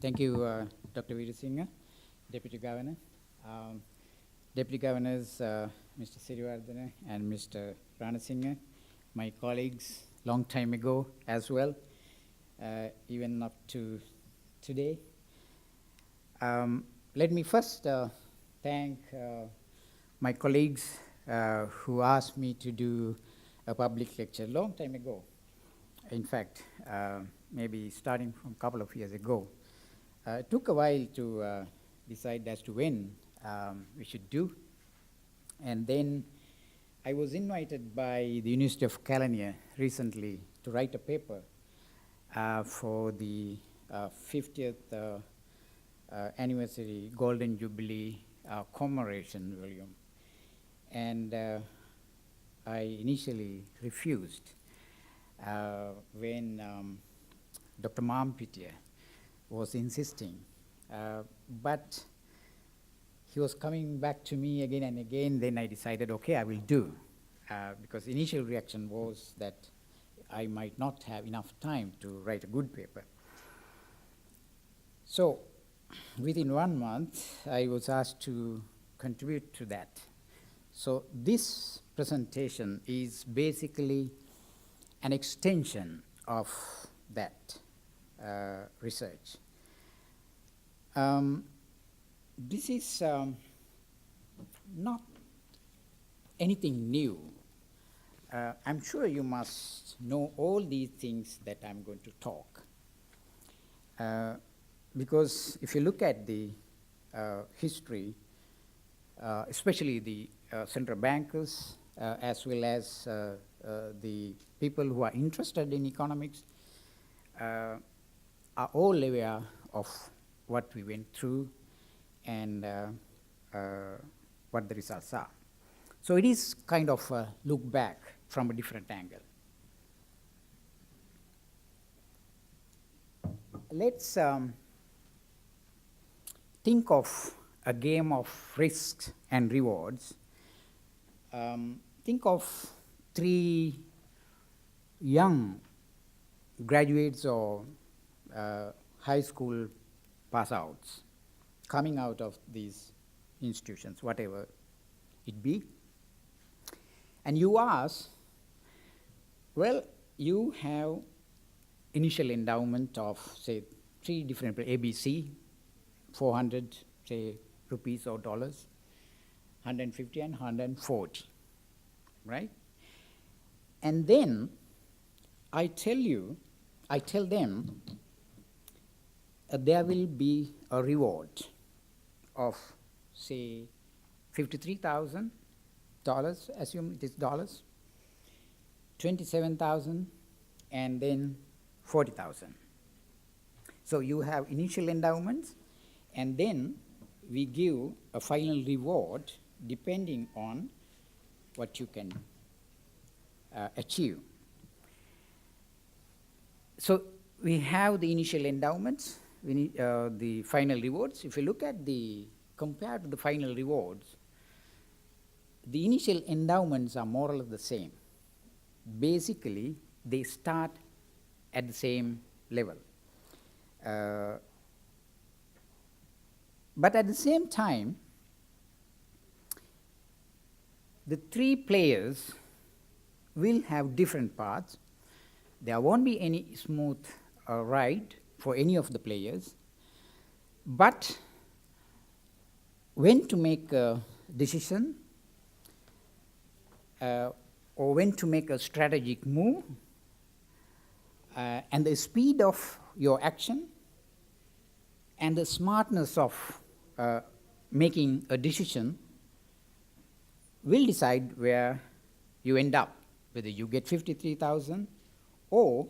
Thank you, Dr. Veer Singh, Deputy Governor. Um, Deputy Governors, Mr. Sirivardhana and Mr. Ranasinghe, my colleagues long time ago as well, even up to today. Let me first thank my colleagues who asked me to do a public lecture long time ago. In fact, maybe starting from a couple of years ago. It took a while to decide as to when we should do. And then I was invited by the University of California recently to write a paper for the 50th anniversary Golden Jubilee commemoration volume. And I initially refused when Dr. Mampitiya was insisting, but he was coming back to me again and again. Then I decided, okay, I will do, because initial reaction was that I might not have enough time to write a good paper. So within 1 month, I was asked to contribute to that. So this presentation is basically an extension of that research. This is not anything new. I'm sure you must know all these things that I'm going to talk. Because if you look at the history, especially the central bankers, as well as the people who are interested in economics, are all aware of what we went through and what the results are. So it is kind of a look back from a different angle. Let's think of a game of risks and rewards. Think of 3 young graduates or high school pass outs coming out of these institutions, whatever it be. And you ask, well, you have initial endowment of, say, 3 different ABC, 400, say, rupees or dollars, 150 and 140, right? And then I tell them there will be a reward of, say, $53,000, assume it is dollars, 27,000, and then 40,000. So you have initial endowments, and then we give a final reward depending on what you can achieve. So we have the initial endowments, we need the final rewards. If you look at compared to the final rewards, the initial endowments are more or less the same. Basically, they start at the same level. But at the same time, the 3 players will have different paths. There won't be any smooth ride for any of the players, but when to make a decision or when to make a strategic move, and the speed of your action and the smartness of making a decision will decide where you end up, whether you get 53,000 or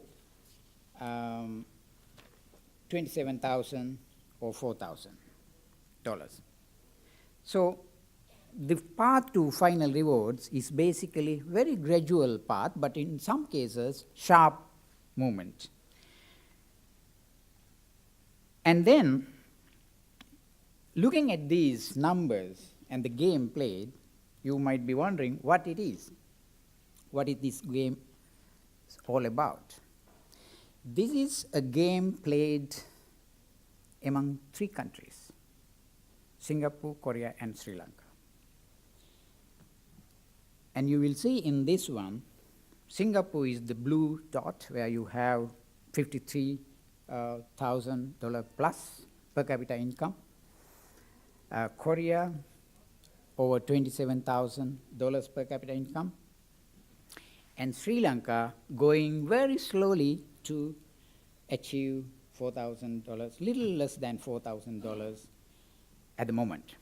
27,000 or $4,000. So the path to final rewards is basically very gradual path, but in some cases sharp movement. And then looking at these numbers and the game played, you might be wondering what it is. What is this game all about? This is a game played among 3 countries: Singapore, Korea, and Sri Lanka. And you will see in this one, Singapore is the blue dot where you have $53,000 plus per capita income. Korea, over $27,000 per capita income. And Sri Lanka going very slowly to achieve $4,000, little less than $4,000 at the moment.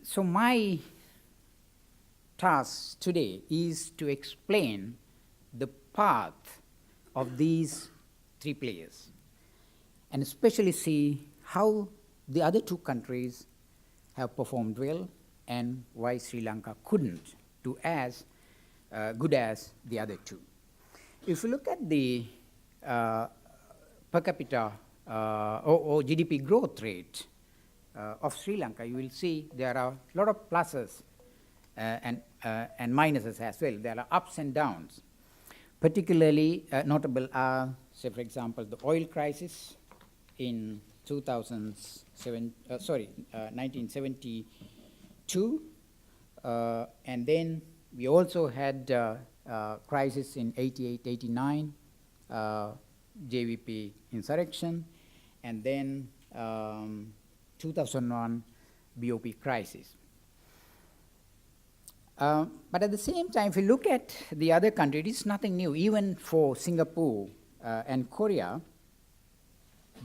So my task today is to explain the path of these 3 players, and especially see how the other 2 countries have performed well and why Sri Lanka couldn't do as good as the other 2. If you look at the per capita or GDP growth rate of Sri Lanka, you will see there are a lot of pluses and minuses as well. There are ups and downs. Particularly notable are, say, for example, the oil crisis in 1972, and then we also had crisis in 88, 89, JVP insurrection, and then 2001 BOP crisis. But at the same time, if you look at the other countries, it is nothing new. Even for Singapore and Korea,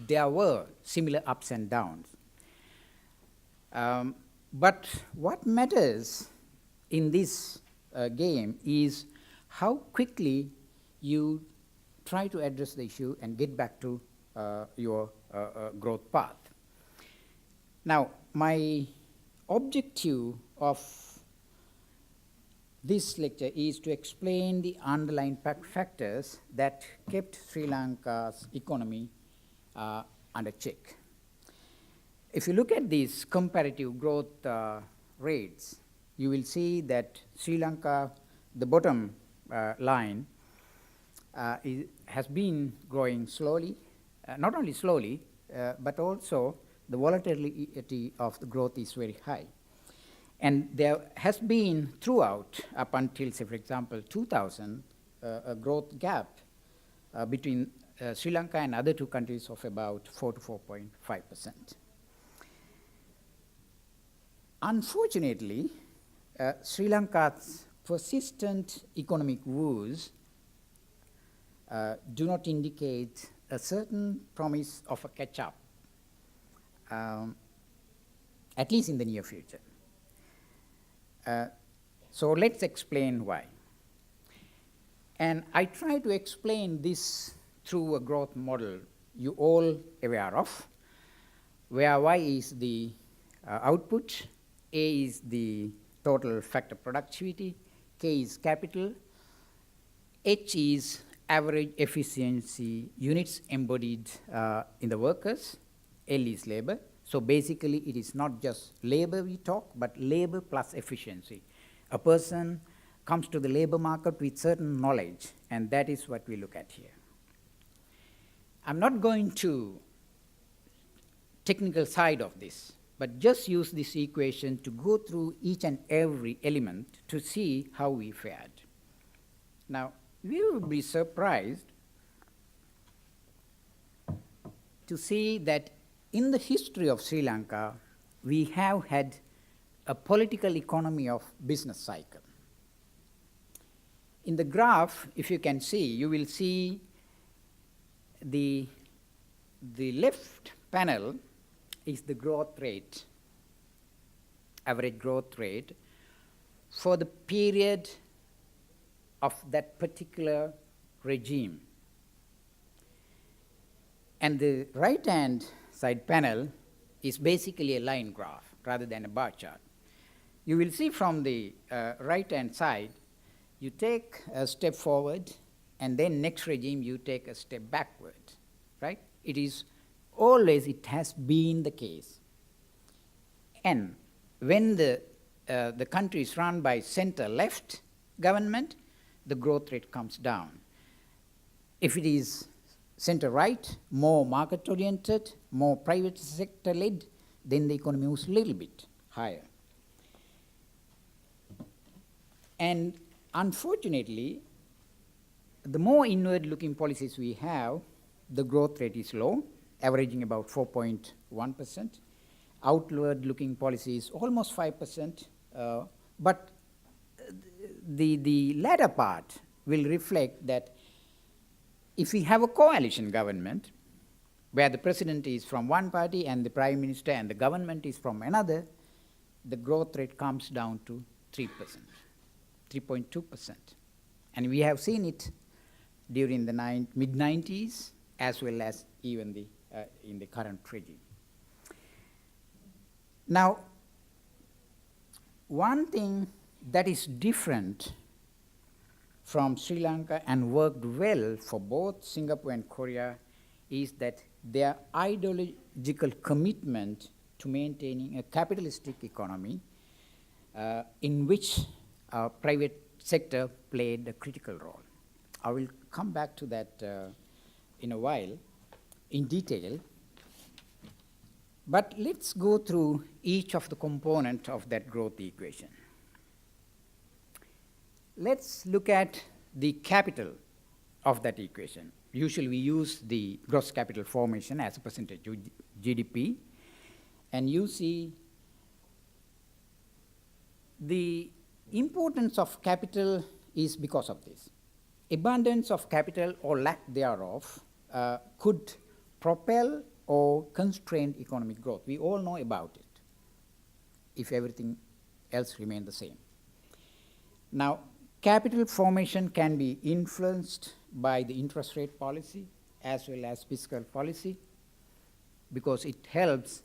there were similar ups and downs. But what matters in this game is how quickly you try to address the issue and get back to your growth path. Now, my objective of this lecture is to explain the underlying factors that kept Sri Lanka's economy under check. If you look at these comparative growth rates, you will see that Sri Lanka, the bottom line, has been growing slowly, not only slowly, but also the volatility of the growth is very high. And there has been throughout, up until, say, for example, 2000, a growth gap between Sri Lanka and other 2 countries of about 4 to 4.5%. Unfortunately, Sri Lanka's persistent economic woes do not indicate a certain promise of a catch-up, at least in the near future. So let's explain why. And I try to explain this through a growth model you all aware of, where Y is the output, A is the total factor productivity, K is capital, H is average efficiency units embodied in the workers, L is labor. So basically, it is not just labor we talk, but labor plus efficiency. A person comes to the labor market with certain knowledge, and that is what we look at here. I'm not going to technical side of this, but just use this equation to go through each and every element to see how we fared. Now, we will be surprised to see that in the history of Sri Lanka, we have had a political economy of business cycle. In the graph, if you can see, you will see the left panel is the growth rate, average growth rate, for the period of that particular regime. And the right-hand side panel is basically a line graph rather than a bar chart. You will see from the right-hand side, you take a step forward, and then next regime you take a step backward, right? It is always, it has been the case. And when the country is run by center-left government, the growth rate comes down. If it is center-right, more market-oriented, more private sector-led, then the economy moves a little bit higher. And unfortunately, the more inward-looking policies we have, the growth rate is low, averaging about 4.1%. Outward-looking policies almost 5%, but the latter part will reflect that if we have a coalition government where the president is from one party and the prime minister and the government is from another, the growth rate comes down to 3%, 3.2%. And we have seen it during the mid-90s as well as even in the current regime. Now, one thing that is different from Sri Lanka and worked well for both Singapore and Korea is that their ideological commitment to maintaining a capitalistic economy in which private sector played a critical role. I will come back to that in a while in detail. But let's go through each of the components of that growth equation. Let's look at the capital of that equation. Usually we use the gross capital formation as a percentage of GDP, and you see the importance of capital is because of this. Abundance of capital or lack thereof could propel or constrain economic growth. We all know about it, if everything else remained the same. Now, capital formation can be influenced by the interest rate policy as well as fiscal policy because it helps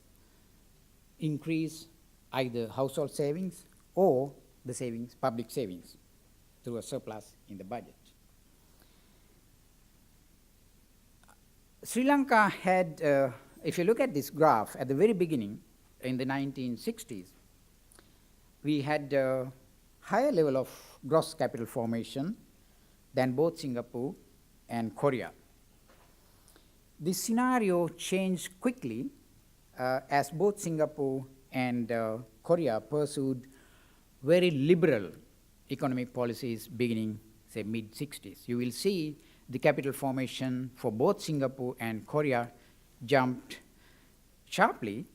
increase either household savings or the savings, public savings, through a surplus in the budget. Sri Lanka had, if you look at this graph, at the very beginning, in the 1960s, we had a higher level of gross capital formation than both Singapore and Korea. This scenario changed quickly as both Singapore and Korea pursued very liberal economic policies beginning, say, mid-60s. You will see the capital formation for both Singapore and Korea jumped sharply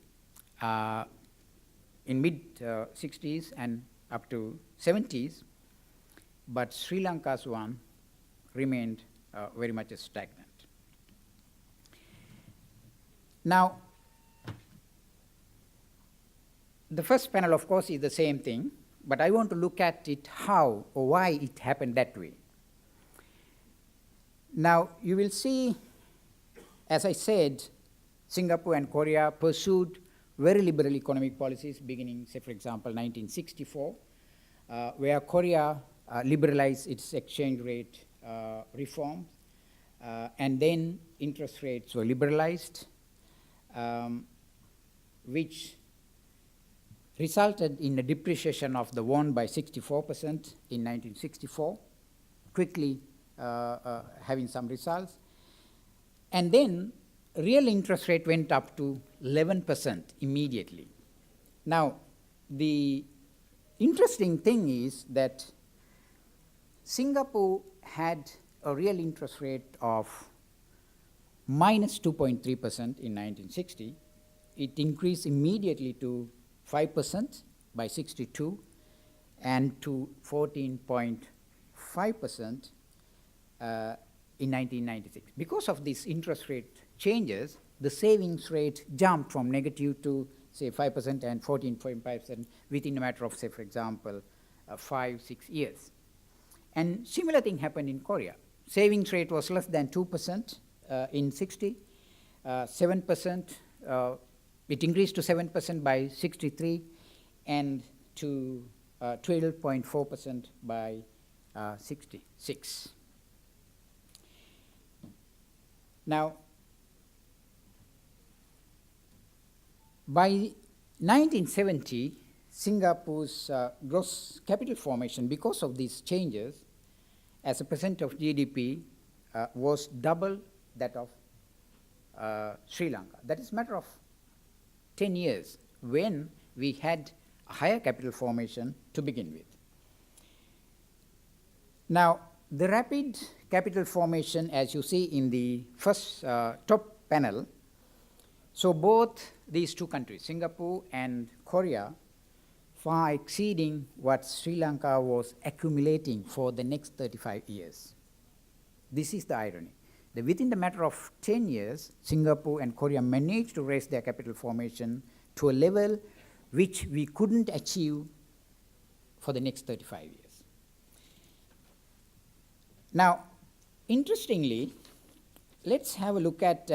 in mid-60s and up to 70s, but Sri Lanka's one remained very much stagnant. Now, the first panel, of course, is the same thing, but I want to look at it how or why it happened that way. Now, you will see, as I said, Singapore and Korea pursued very liberal economic policies beginning, say, for example, 1964, where Korea liberalized its exchange rate reform, and then interest rates were liberalized, which resulted in a depreciation of the won by 64% in 1964, quickly having some results. And then real interest rate went up to 11% immediately. Now, the interesting thing is that Singapore had a real interest rate of minus 2.3% in 1960. It increased immediately to 5% by 62 and to 14.5% in 1996. Because of these interest rate changes, the savings rate jumped from negative to, say, 5% and 14.5% within a matter of, say, for example, 5-6 years. And similar thing happened in Korea. Savings rate was less than 2% in 60, 7%, it increased to 7% by 63, and to 12.4% by 66. Now, by 1970, Singapore's gross capital formation, because of these changes, as a percent of GDP, was double that of Sri Lanka. That is a matter of 10 years when we had a higher capital formation to begin with. Now, the rapid capital formation, as you see in the first top panel, so both these two countries, Singapore and Korea, far exceeding what Sri Lanka was accumulating for the next 35 years. This is the irony. That within the matter of 10 years, Singapore and Korea managed to raise their capital formation to a level which we couldn't achieve for the next 35 years. Now, interestingly, let's have a look at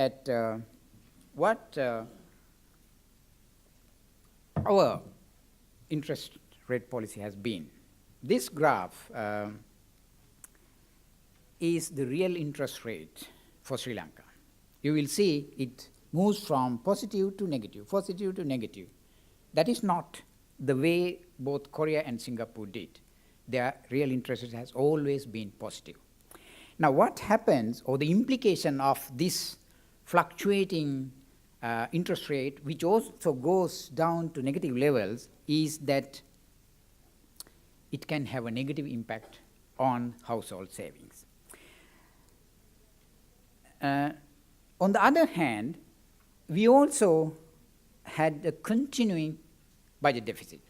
what our interest rate policy has been. This graph is the real interest rate for Sri Lanka. You will see it moves from positive to negative, positive to negative. That is not the way both Korea and Singapore did. Their real interest rate has always been positive. Now, what happens, or the implication of this fluctuating interest rate, which also goes down to negative levels, is that it can have a negative impact on household savings. On the other hand, we also had a continuing budget deficit.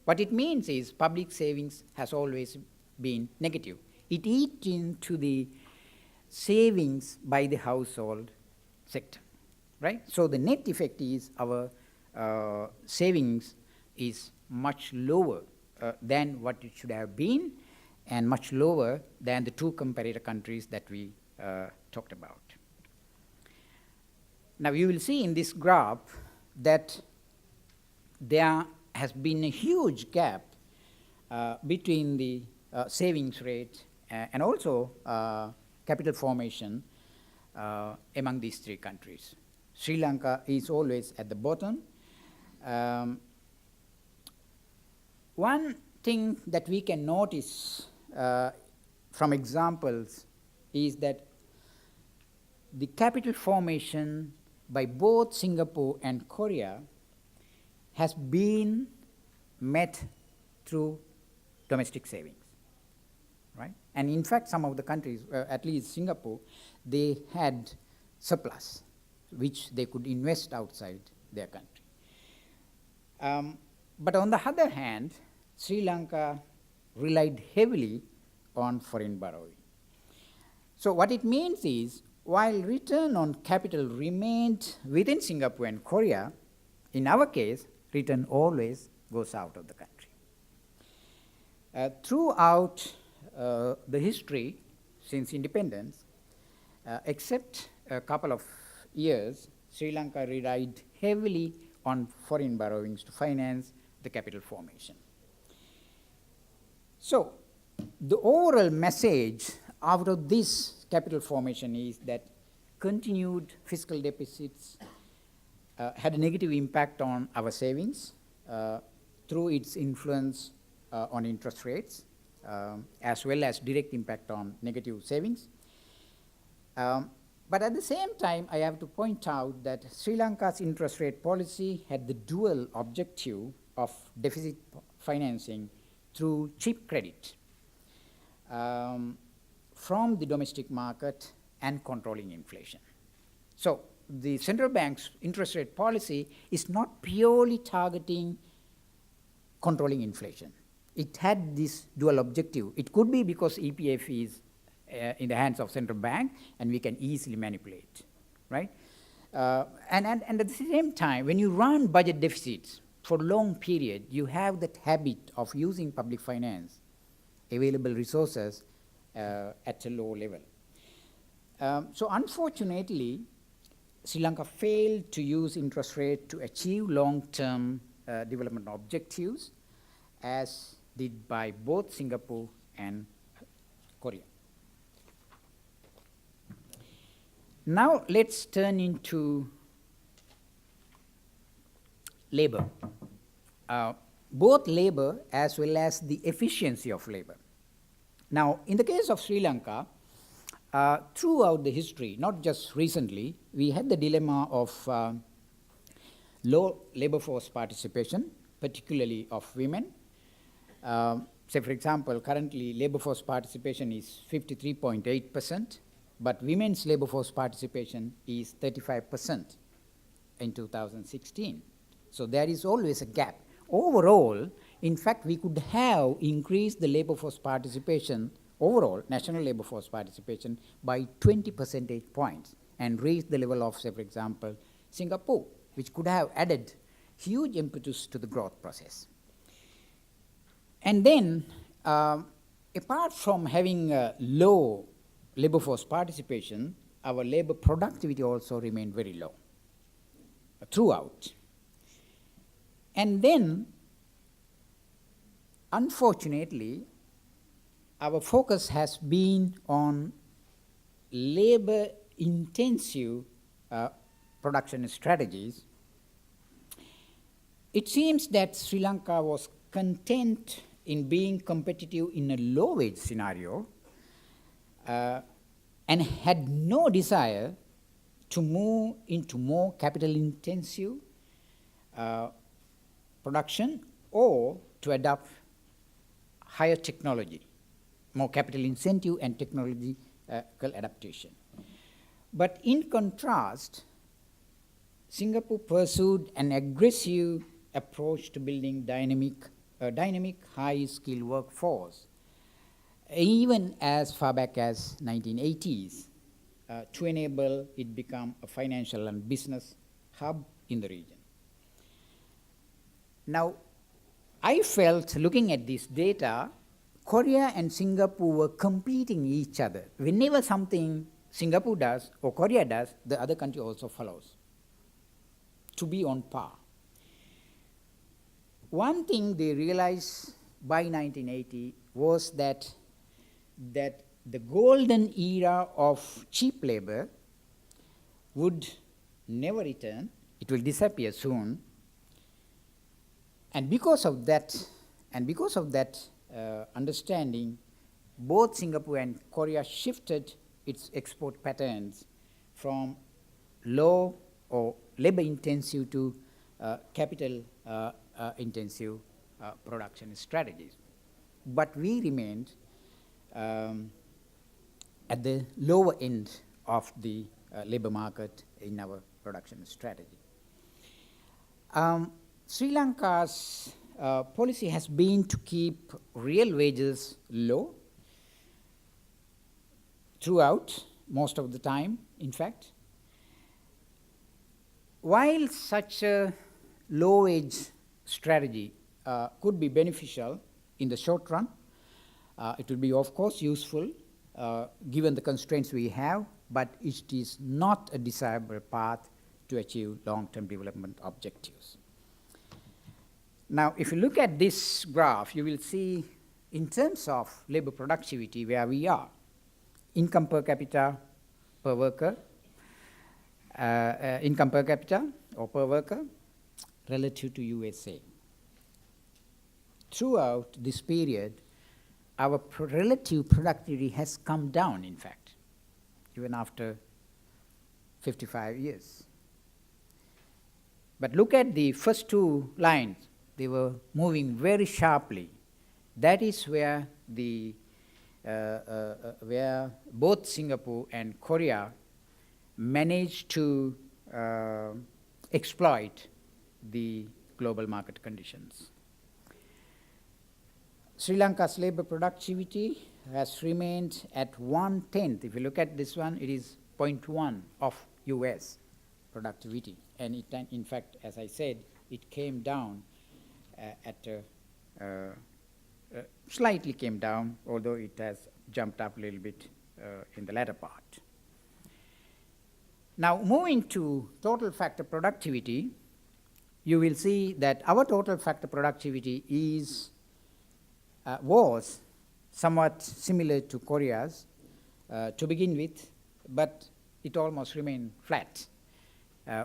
What it means is public savings has always been negative. It eats into the savings by the household sector, right? So the net effect is our savings is much lower than what it should have been, and much lower than the two comparator countries that we talked about. Now, you will see in this graph that there has been a huge gap between the savings rate and also capital formation among these three countries. Sri Lanka is always at the bottom. One thing that we can notice from examples is that the capital formation by both Singapore and Korea has been met through domestic savings, right? And in fact, some of the countries, at least Singapore, they had surplus, which they could invest outside their country. But on the other hand, Sri Lanka relied heavily on foreign borrowing. So what it means is, while return on capital remained within Singapore and Korea, in our case, return always goes out of the country. Throughout the history since independence, except a couple of years, Sri Lanka relied heavily on foreign borrowings to finance the capital formation. So, the overall message out of this capital formation is that continued fiscal deficits had a negative impact on our savings through its influence on interest rates, as well as direct impact on negative savings. But at the same time, I have to point out that Sri Lanka's interest rate policy had the dual objective of deficit financing through cheap credit from the domestic market and controlling inflation. So the central bank's interest rate policy is not purely targeting controlling inflation. It had this dual objective. It could be because EPF is in the hands of central bank and we can easily manipulate, right? And at the same time, when you run budget deficits for a long period, you have that habit of using public finance, available resources at a low level. So unfortunately, Sri Lanka failed to use interest rate to achieve long-term development objectives, as did by both Singapore and Korea. Now let's turn into labor, both labor as well as the efficiency of labor. Now, in the case of Sri Lanka, throughout the history, not just recently, we had the dilemma of low labor force participation, particularly of women. Say, for example, currently labor force participation is 53.8%, but women's labor force participation is 35% in 2016. So there is always a gap. Overall, in fact, we could have increased the labor force participation, overall national labor force participation, by 20 percentage points and reached the level of, say, for example, Singapore, which could have added huge impetus to the growth process. And then, apart from having low labor force participation, our labor productivity also remained very low throughout. And then, unfortunately, our focus has been on labor-intensive production strategies. It seems that Sri Lanka was content in being competitive in a low-wage scenario and had no desire to move into more capital-intensive production or to adopt higher technology, more capital incentive and technological adaptation. But in contrast, Singapore pursued an aggressive approach to building dynamic high-skilled workforce, even as far back as 1980s, to enable it become a financial and business hub in the region. Now, I felt, looking at this data, Korea and Singapore were competing each other. Whenever something Singapore does or Korea does, the other country also follows, to be on par. One thing they realized by 1980 was that the golden era of cheap labor would never return. It will disappear soon. And because of that understanding, both Singapore and Korea shifted its export patterns from low or labor intensive to capital intensive production strategies. But we remained at the lower end of the labor market in our production strategy. Sri Lanka's policy has been to keep real wages low throughout, most of the time, in fact. While such a low wage strategy could be beneficial in the short run, it will be, of course, useful given the constraints we have, but it is not a desirable path to achieve long-term development objectives. Now, if you look at this graph, you will see in terms of labor productivity where we are. Income per capita per worker, income per capita or per worker relative to USA. Throughout this period, our relative productivity has come down, in fact, even after 55 years. But look at the first two lines. They were moving very sharply. That is where where both Singapore and Korea managed to exploit the global market conditions. Sri Lanka's labor productivity has remained at 1/10. If you look at this one, it is 0.1 of US productivity. And it, in fact, as I said, it came down slightly came down, although it has jumped up a little bit in the latter part. Now, moving to total factor productivity, you will see that our total factor productivity was somewhat similar to Korea's to begin with, but it almost remained flat,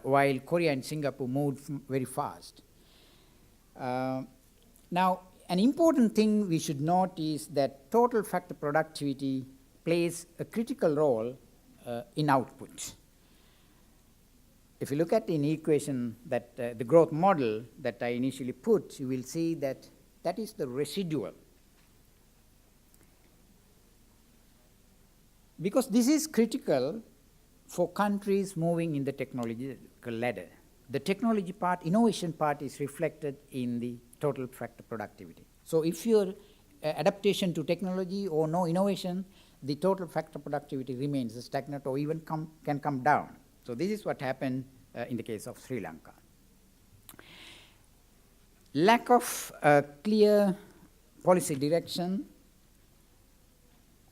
while Korea and Singapore moved very fast. Now, an important thing we should note is that total factor productivity plays a critical role in output. If you look at an equation that the growth model that I initially put, you will see that that is the residual. Because this is critical for countries moving in the technological ladder. The technology part, innovation part is reflected in the total factor productivity. So if your adaptation to technology or no innovation, the total factor productivity remains stagnant or even can come down. So this is what happened in the case of Sri Lanka. Lack of clear policy direction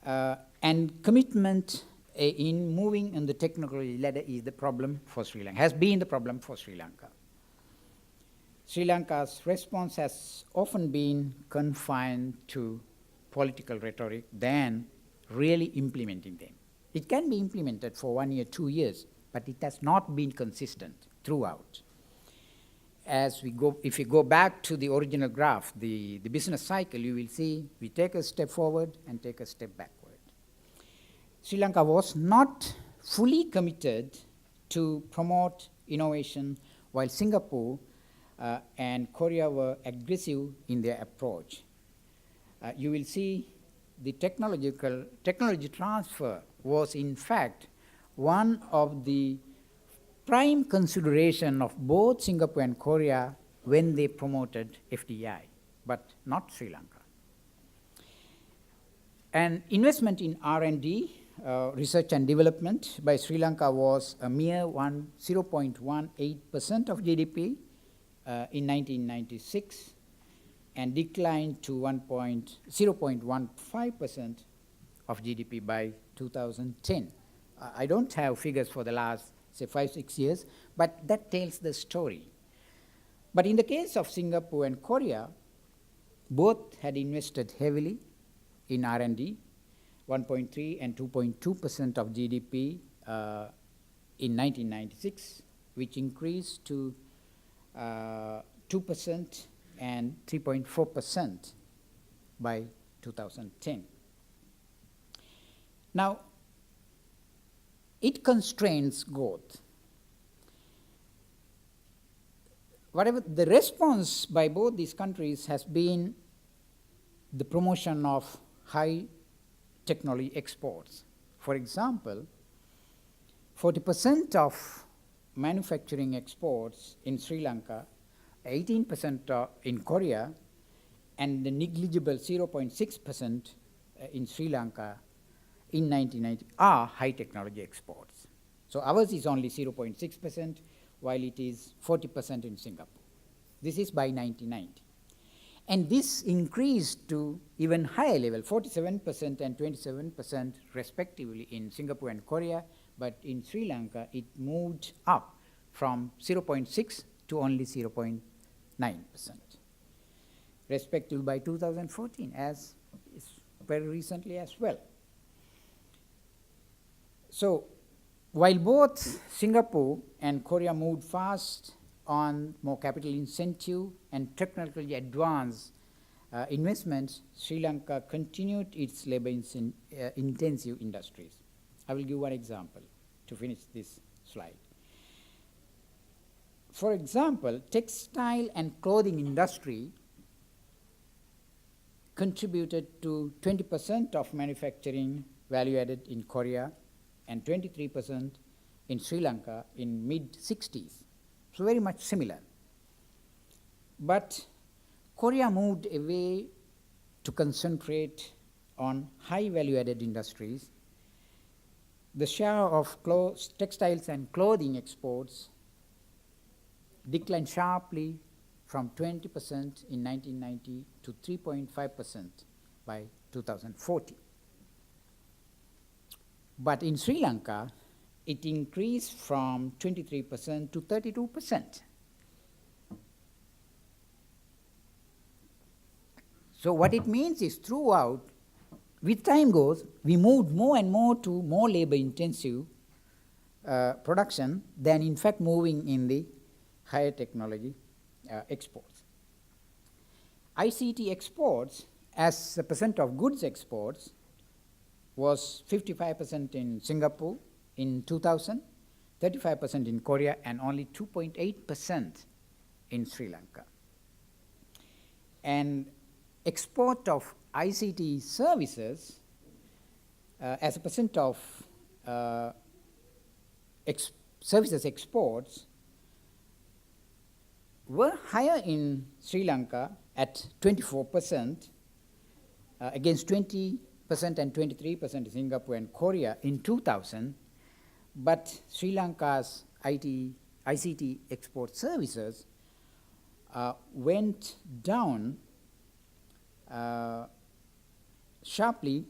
and commitment in moving in the technology ladder is the problem for Sri Lanka, has been the problem for Sri Lanka. Sri Lanka's response has often been confined to political rhetoric than really implementing them. It can be implemented for 1 year, 2 years, but it has not been consistent throughout. If you go back to the original graph, the business cycle, you will see we take a step forward and take a step backward. Sri Lanka was not fully committed to promote innovation, while Singapore and Korea were aggressive in their approach. You will see the technology transfer was in fact one of the prime consideration of both Singapore and Korea when they promoted FDI, but not Sri Lanka. And investment in R&D, research and development by Sri Lanka was a mere 0.18% of GDP in 1996 and declined to 0.15% of GDP by 2010. I don't have figures for the last, say, 5-6 years, but that tells the story. But in the case of Singapore and Korea, both had invested heavily in R&D, 1.3 and 2.2% of GDP in 1996, which increased to 2% and 3.4% by 2010. Now, it constrains growth. Whatever the response by both these countries has been the promotion of high technology exports. For example, 40% of manufacturing exports in Sri Lanka, 18% in Korea, and the negligible 0.6% in Sri Lanka in 1990 are high technology exports. So ours is only 0.6%, while it is 40% in Singapore. This is by 1990. And this increased to even higher level, 47% and 27% respectively in Singapore and Korea, but in Sri Lanka it moved up from 0.6 to only 0.9%, respectively by 2014, as is very recently as well. So while both Singapore and Korea moved fast on more capital incentive and technically advanced investments, Sri Lanka continued its labor-intensive industries. I will give one example to finish this slide. For example, textile and clothing industry contributed to 20% of manufacturing value added in Korea and 23% in Sri Lanka in mid-60s. So very much similar. But Korea moved away to concentrate on high value-added industries. The share of textiles and clothing exports declined sharply from 20% in 1990 to 3.5% by 2014. But in Sri Lanka, it increased from 23% to 32%. So what it means is throughout, with time goes, we moved more and more to more labor-intensive production than in fact moving in the higher technology exports. ICT exports as a percent of goods exports was 55% in Singapore in 2000, 35% in Korea, and only 2.8% in Sri Lanka. And export of ICT services as a percent of services exports were higher in Sri Lanka at 24% against 20% and 23% in Singapore and Korea in 2000, but Sri Lanka's ICT export services went down sharply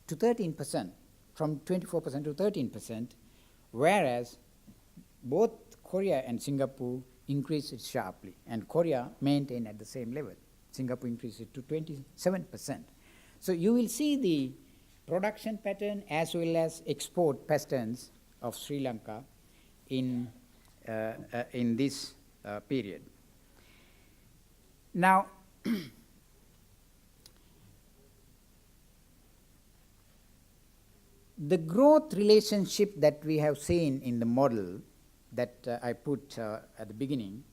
to 13%, from 24% to 13%, whereas both Korea and Singapore increased it sharply, and Korea maintained at the same level. Singapore increased it to 27%. So you will see the production pattern as well as export patterns of Sri Lanka in this period. Now, the growth relationship that we have seen in the model that I put at the beginning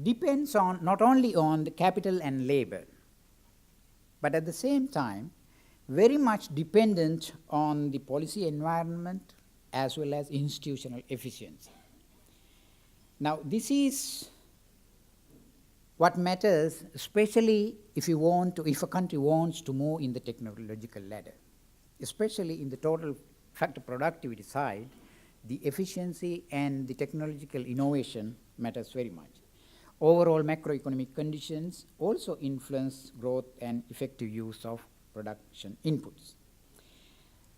depends on not only on the capital and labor, but at the same time very much dependent on the policy environment as well as institutional efficiency. Now, this is what matters, especially if a country wants to move in the technological ladder, especially in the total factor productivity side. The efficiency and the technological innovation matters very much. Overall macroeconomic conditions also influence growth and effective use of production inputs.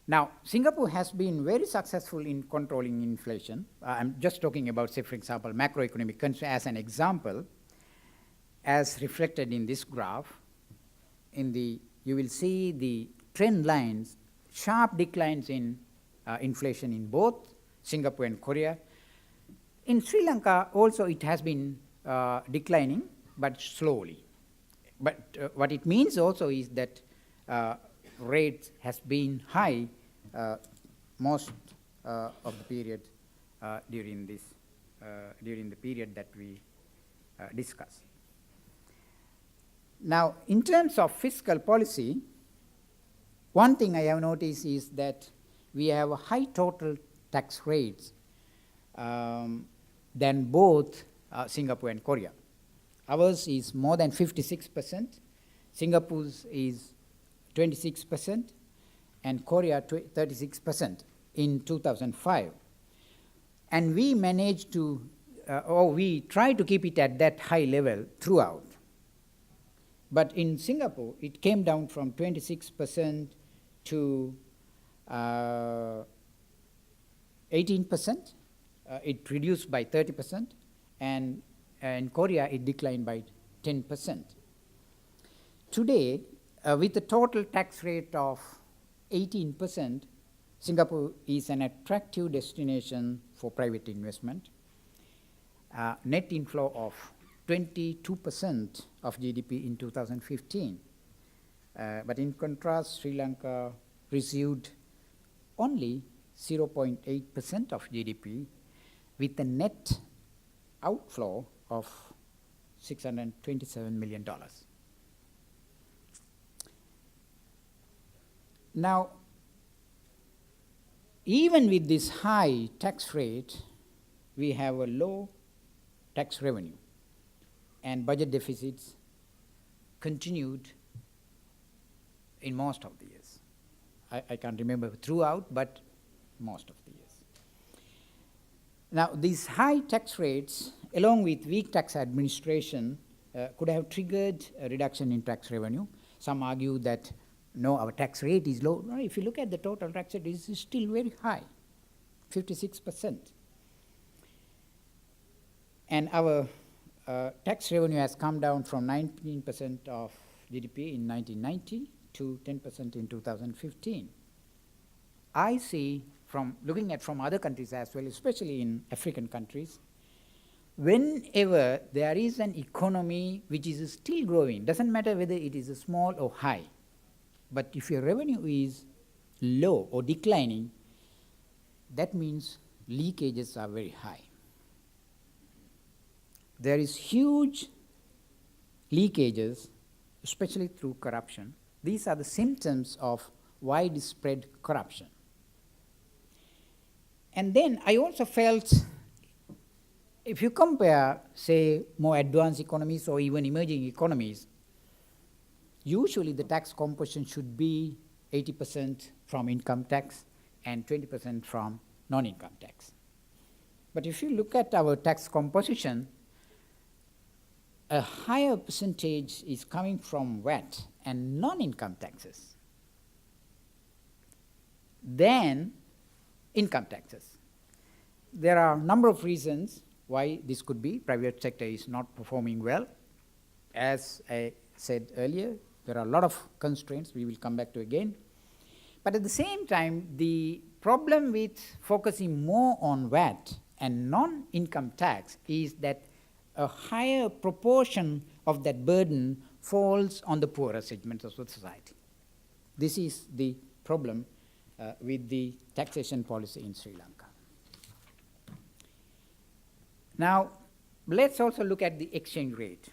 Now, Singapore has been very successful in controlling inflation. I'm just talking about, say, for example, macroeconomic conditions as an example, as reflected in this graph. You will see the trend lines, sharp declines in inflation in both Singapore and Korea. In Sri Lanka also it has been declining, but slowly. But what it means also is that rate has been high most of the period during the period that we discussed. Now, in terms of fiscal policy, one thing I have noticed is that we have a high total tax rates than both Singapore and Korea. Ours is more than 56%, Singapore's is 26%, and Korea 36% in 2005. And we managed to, we tried to keep it at that high level throughout. But in Singapore, it came down from 26% to 18%. It reduced by 30%, and in Korea, it declined by 10%. Today, with a total tax rate of 18%, Singapore is an attractive destination for private investment. Net inflow of 22% of GDP in 2015. But in contrast, Sri Lanka received only 0.8% of GDP with a net outflow of $627 million. Now, even with this high tax rate, we have a low tax revenue, and budget deficits continued in most of the years. I can't remember throughout, but most of the years. Now, these high tax rates, along with weak tax administration, could have triggered a reduction in tax revenue. Some argue that, no, our tax rate is low. No, if you look at the total tax rate, it is still very high, 56%. And our tax revenue has come down from 19% of GDP in 1990 to 10% in 2015. I see, from looking at from other countries as well, especially in African countries, whenever there is an economy which is still growing, doesn't matter whether it is small or high, But if your revenue is low or declining, that means leakages are very high. There is huge leakages, especially through corruption. These are the symptoms of widespread corruption. And then I also felt, if you compare, say, more advanced economies or even emerging economies, usually the tax composition should be 80% from income tax and 20% from non-income tax. But if you look at our tax composition, a higher percentage is coming from VAT and non-income taxes than income taxes. There are a number of reasons why this could be. Private sector is not performing well. As I said earlier, there are a lot of constraints we will come back to again. But at the same time, the problem with focusing more on VAT and non-income tax is that a higher proportion of that burden falls on the poorer segments of the society. This is the problem with the taxation policy in Sri Lanka. Now, let's also look at the exchange rate.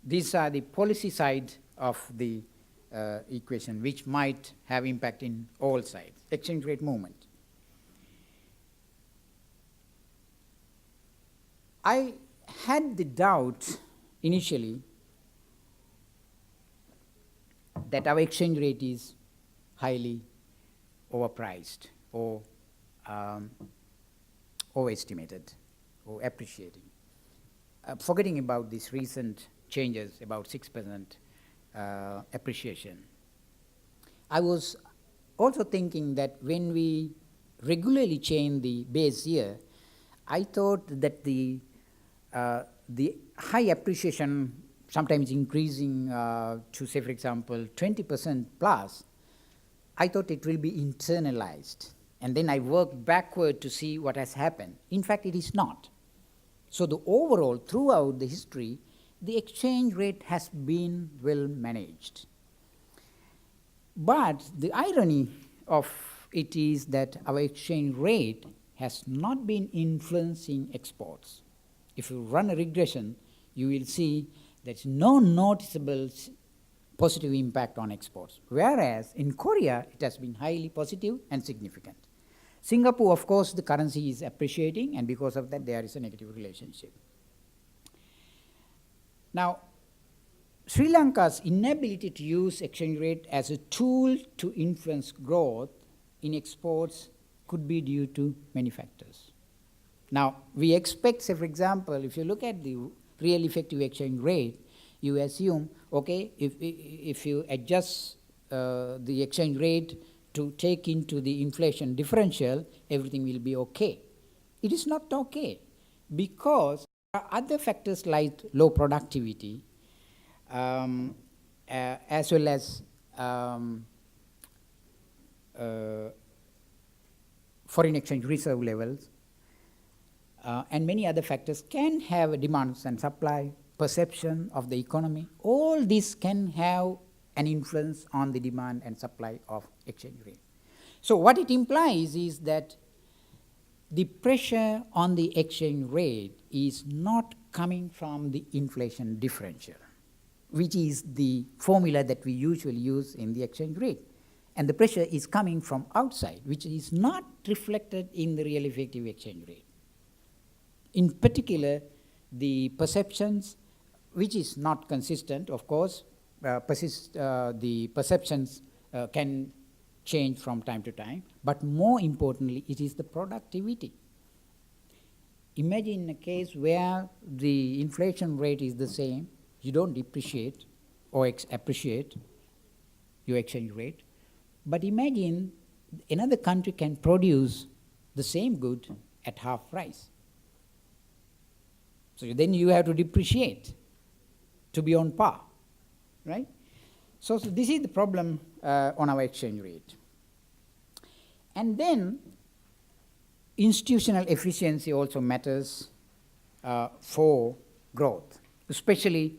These are the policy side of the equation, which might have impact in all sides. Exchange rate movement. I had the doubt initially that our exchange rate is highly overpriced or overestimated or appreciating. Forgetting about these recent changes, about 6% appreciation. I was also thinking that when we regularly change the base year, I thought that the high appreciation, sometimes increasing to, say, for example, 20% plus, I thought it will be internalized. And then I worked backward to see what has happened. In fact, it is not. So the overall, throughout the history, the exchange rate has been well managed. But the irony of it is that our exchange rate has not been influencing exports. If you run a regression, you will see there's no noticeable positive impact on exports, whereas in Korea, it has been highly positive and significant. Singapore, of course, the currency is appreciating, and because of that, there is a negative relationship. Now, Sri Lanka's inability to use exchange rate as a tool to influence growth in exports could be due to many factors. Now, we expect, say, for example, if you look at the real effective exchange rate, you assume, okay, if you adjust the exchange rate to take into the inflation differential, everything will be okay. It is not okay, because there are other factors like low productivity, as well as foreign exchange reserve levels, and many other factors can have a demand and supply, perception of the economy. All this can have an influence on the demand and supply of exchange rate. So what it implies is that the pressure on the exchange rate is not coming from the inflation differential, which is the formula that we usually use in the exchange rate. And the pressure is coming from outside, which is not reflected in the real effective exchange rate. In particular, the perceptions, which is not consistent, of course, the perceptions can change from time to time, but more importantly, it is the productivity. Imagine a case where the inflation rate is the same, you don't depreciate or appreciate your exchange rate, but imagine another country can produce the same good at half price. So then you have to depreciate to be on par, right? So this is the problem on our exchange rate. And then institutional efficiency also matters for growth, especially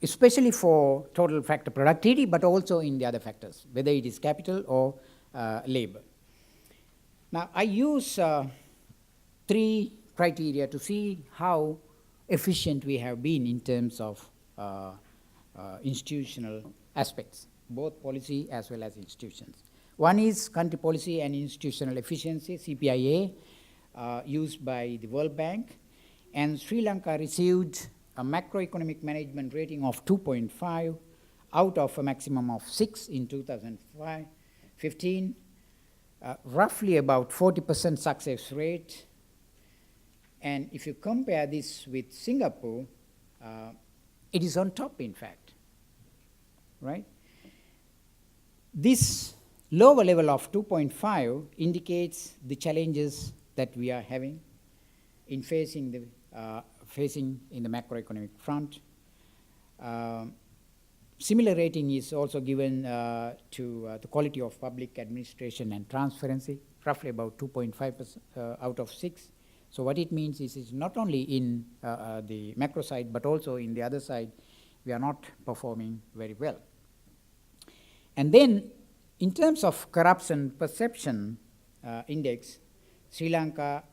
especially for total factor productivity, but also in the other factors, whether it is capital or labor. Now, I use 3 criteria to see how efficient we have been in terms of institutional aspects, both policy as well as institutions. One is country policy and institutional efficiency, CPIA, used by the World Bank. And Sri Lanka received a macroeconomic management rating of 2.5 out of a maximum of 6 in 2015, roughly about 40% success rate. And if you compare this with Singapore, it is on top, in fact, right? This lower level of 2.5 indicates the challenges that we are having in facing in the macroeconomic front. Similar rating is also given to the quality of public administration and transparency, roughly about 2.5% out of 6. So what it means is it's not only in the macro side, but also in the other side, we are not performing very well. And then in terms of corruption perception index, Sri Lanka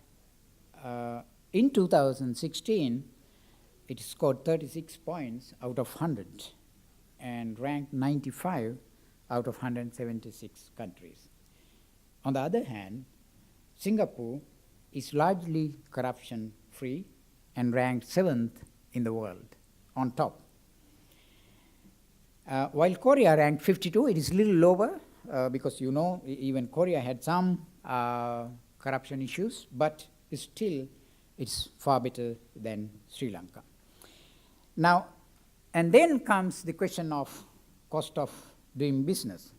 in 2016, it scored 36 points out of 100 and ranked 95 out of 176 countries. On the other hand, Singapore is largely corruption-free and ranked 7th in the world, on top. While Korea ranked 52, it is a little lower because you know even Korea had some corruption issues, but still it's far better than Sri Lanka. Now, and then comes the question of cost of doing business.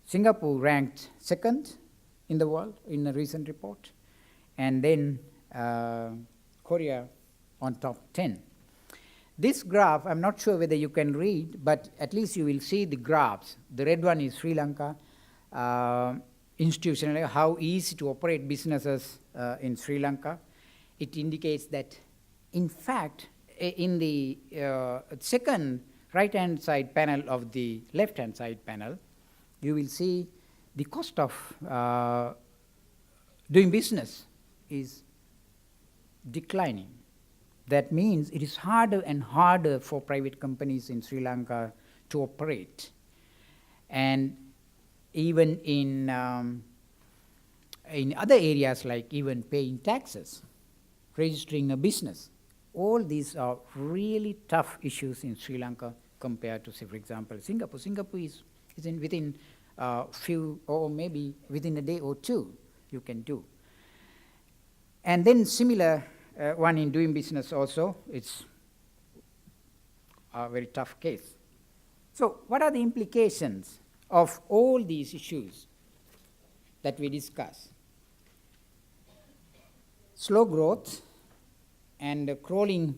Singapore ranked 2nd in the world in a recent report, and then Korea on top 10. This graph, I'm not sure whether you can read, but at least you will see the graphs. The red one is Sri Lanka, institutionally, how easy to operate businesses in Sri Lanka. It indicates that, in fact, in the second right-hand side panel of the left-hand side panel, you will see the cost of doing business is declining. That means it is harder and harder for private companies in Sri Lanka to operate. And even in other areas like even paying taxes, registering a business, all these are really tough issues in Sri Lanka compared to, say, for example, Singapore. Singapore is within few, or maybe within a day or two, you can do. And then similar one in doing business also, it's a very tough case. So what are the implications of all these issues that we discuss? Slow growth and crawling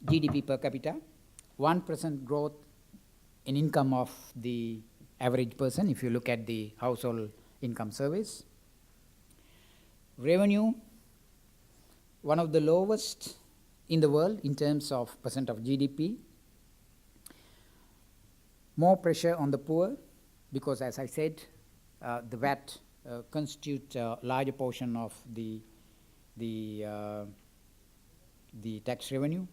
GDP per capita, 1% growth in income of the average person if you look at the household income surveys. Revenue, one of the lowest in the world in terms of percent of GDP. More pressure on the poor because, as I said, the VAT constitute a larger portion of the tax revenue.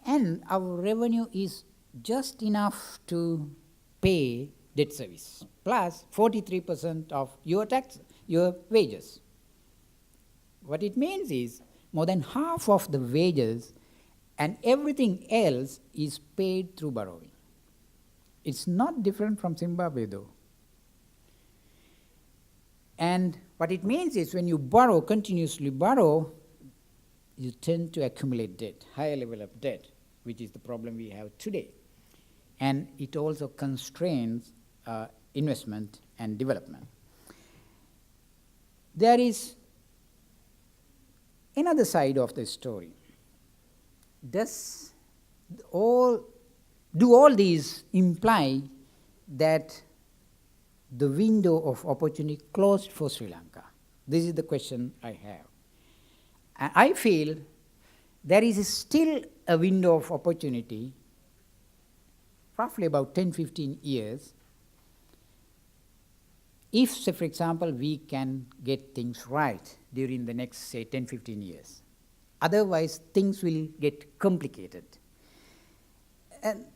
And our revenue is just enough to pay debt service, plus 43% of your tax, your wages. What it means is more than half of the wages and everything else is paid through borrowing. It's not different from Zimbabwe though. And what it means is when you borrow, continuously borrow, you tend to accumulate debt, higher level of debt, which is the problem we have today. And it also constrains investment and development. There is another side of the story. Do all these imply that the window of opportunity closed for Sri Lanka? This is the question I have. I feel there is still a window of opportunity, roughly about 10-15 years, if, say, for example, we can get things right during the next, say, 10-15 years. Otherwise, things will get complicated.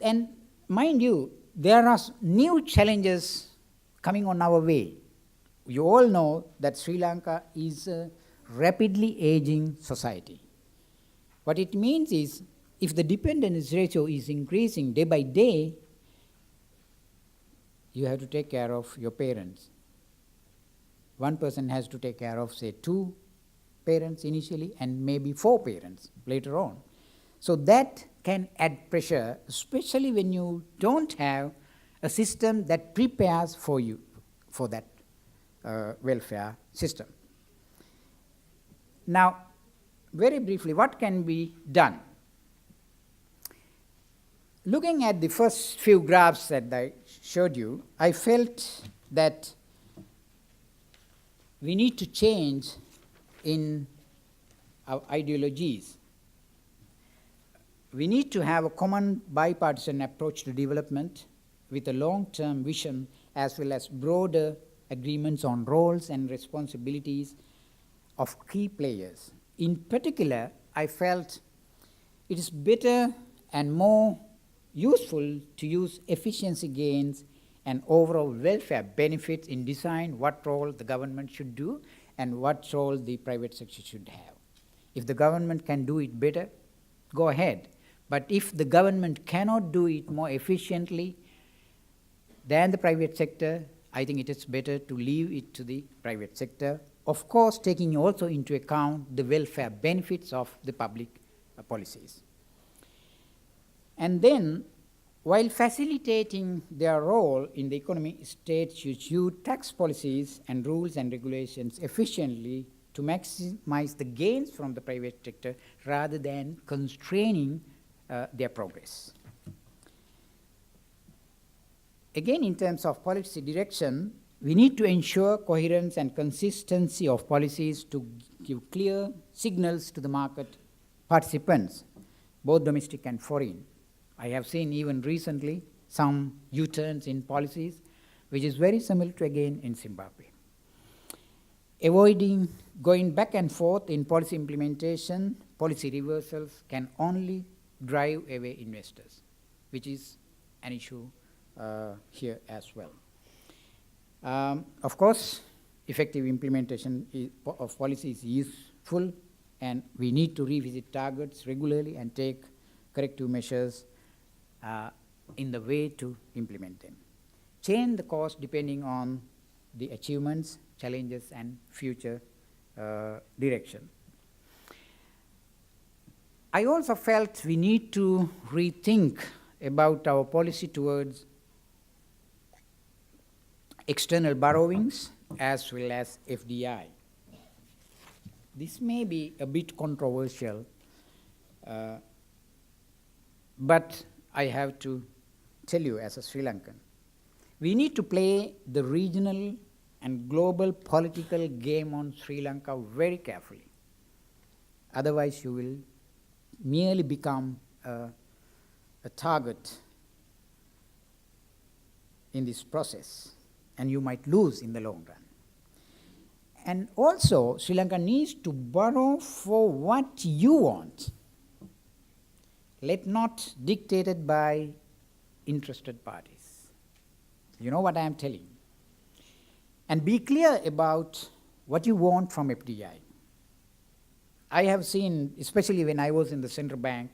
And mind you, there are new challenges coming on our way. You all know that Sri Lanka is a rapidly aging society. What it means is, if the dependence ratio is increasing day by day, you have to take care of your parents. One person has to take care of, say, 2 parents initially and maybe 4 parents later on. So that can add pressure, especially when you don't have a system that prepares for you for that welfare system. Now, very briefly, what can be done? Looking at the first few graphs that I showed you, I felt that we need to change in our ideologies. We need to have a common bipartisan approach to development with a long-term vision as well as broader agreements on roles and responsibilities of key players. In particular, I felt it is better and more useful to use efficiency gains and overall welfare benefits in deciding what role the government should do and what role the private sector should have. If the government can do it better, go ahead. But if the government cannot do it more efficiently than the private sector, I think it is better to leave it to the private sector, of course taking also into account the welfare benefits of the public policies. And then, while facilitating their role in the economy, states should use tax policies and rules and regulations efficiently to maximize the gains from the private sector rather than constraining their progress. Again, in terms of policy direction, we need to ensure coherence and consistency of policies to give clear signals to the market participants, both domestic and foreign. I have seen even recently some U-turns in policies, which is very similar to again in Zimbabwe. Avoiding going back and forth in policy implementation, policy reversals can only drive away investors, which is an issue here as well. Of course, effective implementation of policy is useful, and we need to revisit targets regularly and take corrective measures in the way to implement them. Change the course depending on the achievements, challenges, and future direction. I also felt we need to rethink about our policy towards external borrowings as well as FDI. This may be a bit controversial, but I have to tell you as a Sri Lankan, we need to play the regional and global political game on Sri Lanka very carefully. Otherwise, you will merely become a target in this process, and you might lose in the long run. And also, Sri Lanka needs to borrow for what you want, not dictated by interested parties. You know what I am telling. And be clear about what you want from FDI. I have seen, especially when I was in the central bank,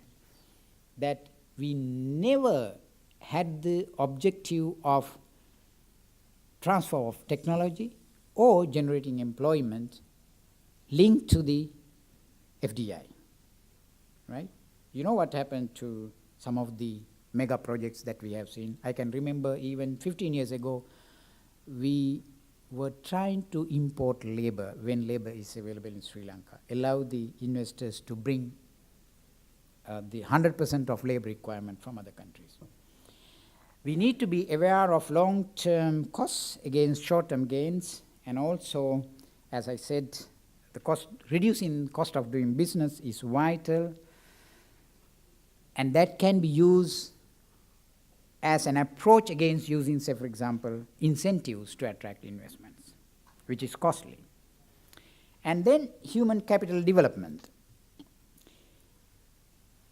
that we never had the objective of transfer of technology or generating employment linked to the FDI, right? You know what happened to some of the mega projects that we have seen. I can remember even 15 years ago, we were trying to import labor when labor is available in Sri Lanka, allow the investors to bring the 100% of labor requirement from other countries. We need to be aware of long-term costs against short-term gains, and also, as I said, reducing cost of doing business is vital And that can be used as an approach against using, say, for example, incentives to attract investments, which is costly. And then human capital development.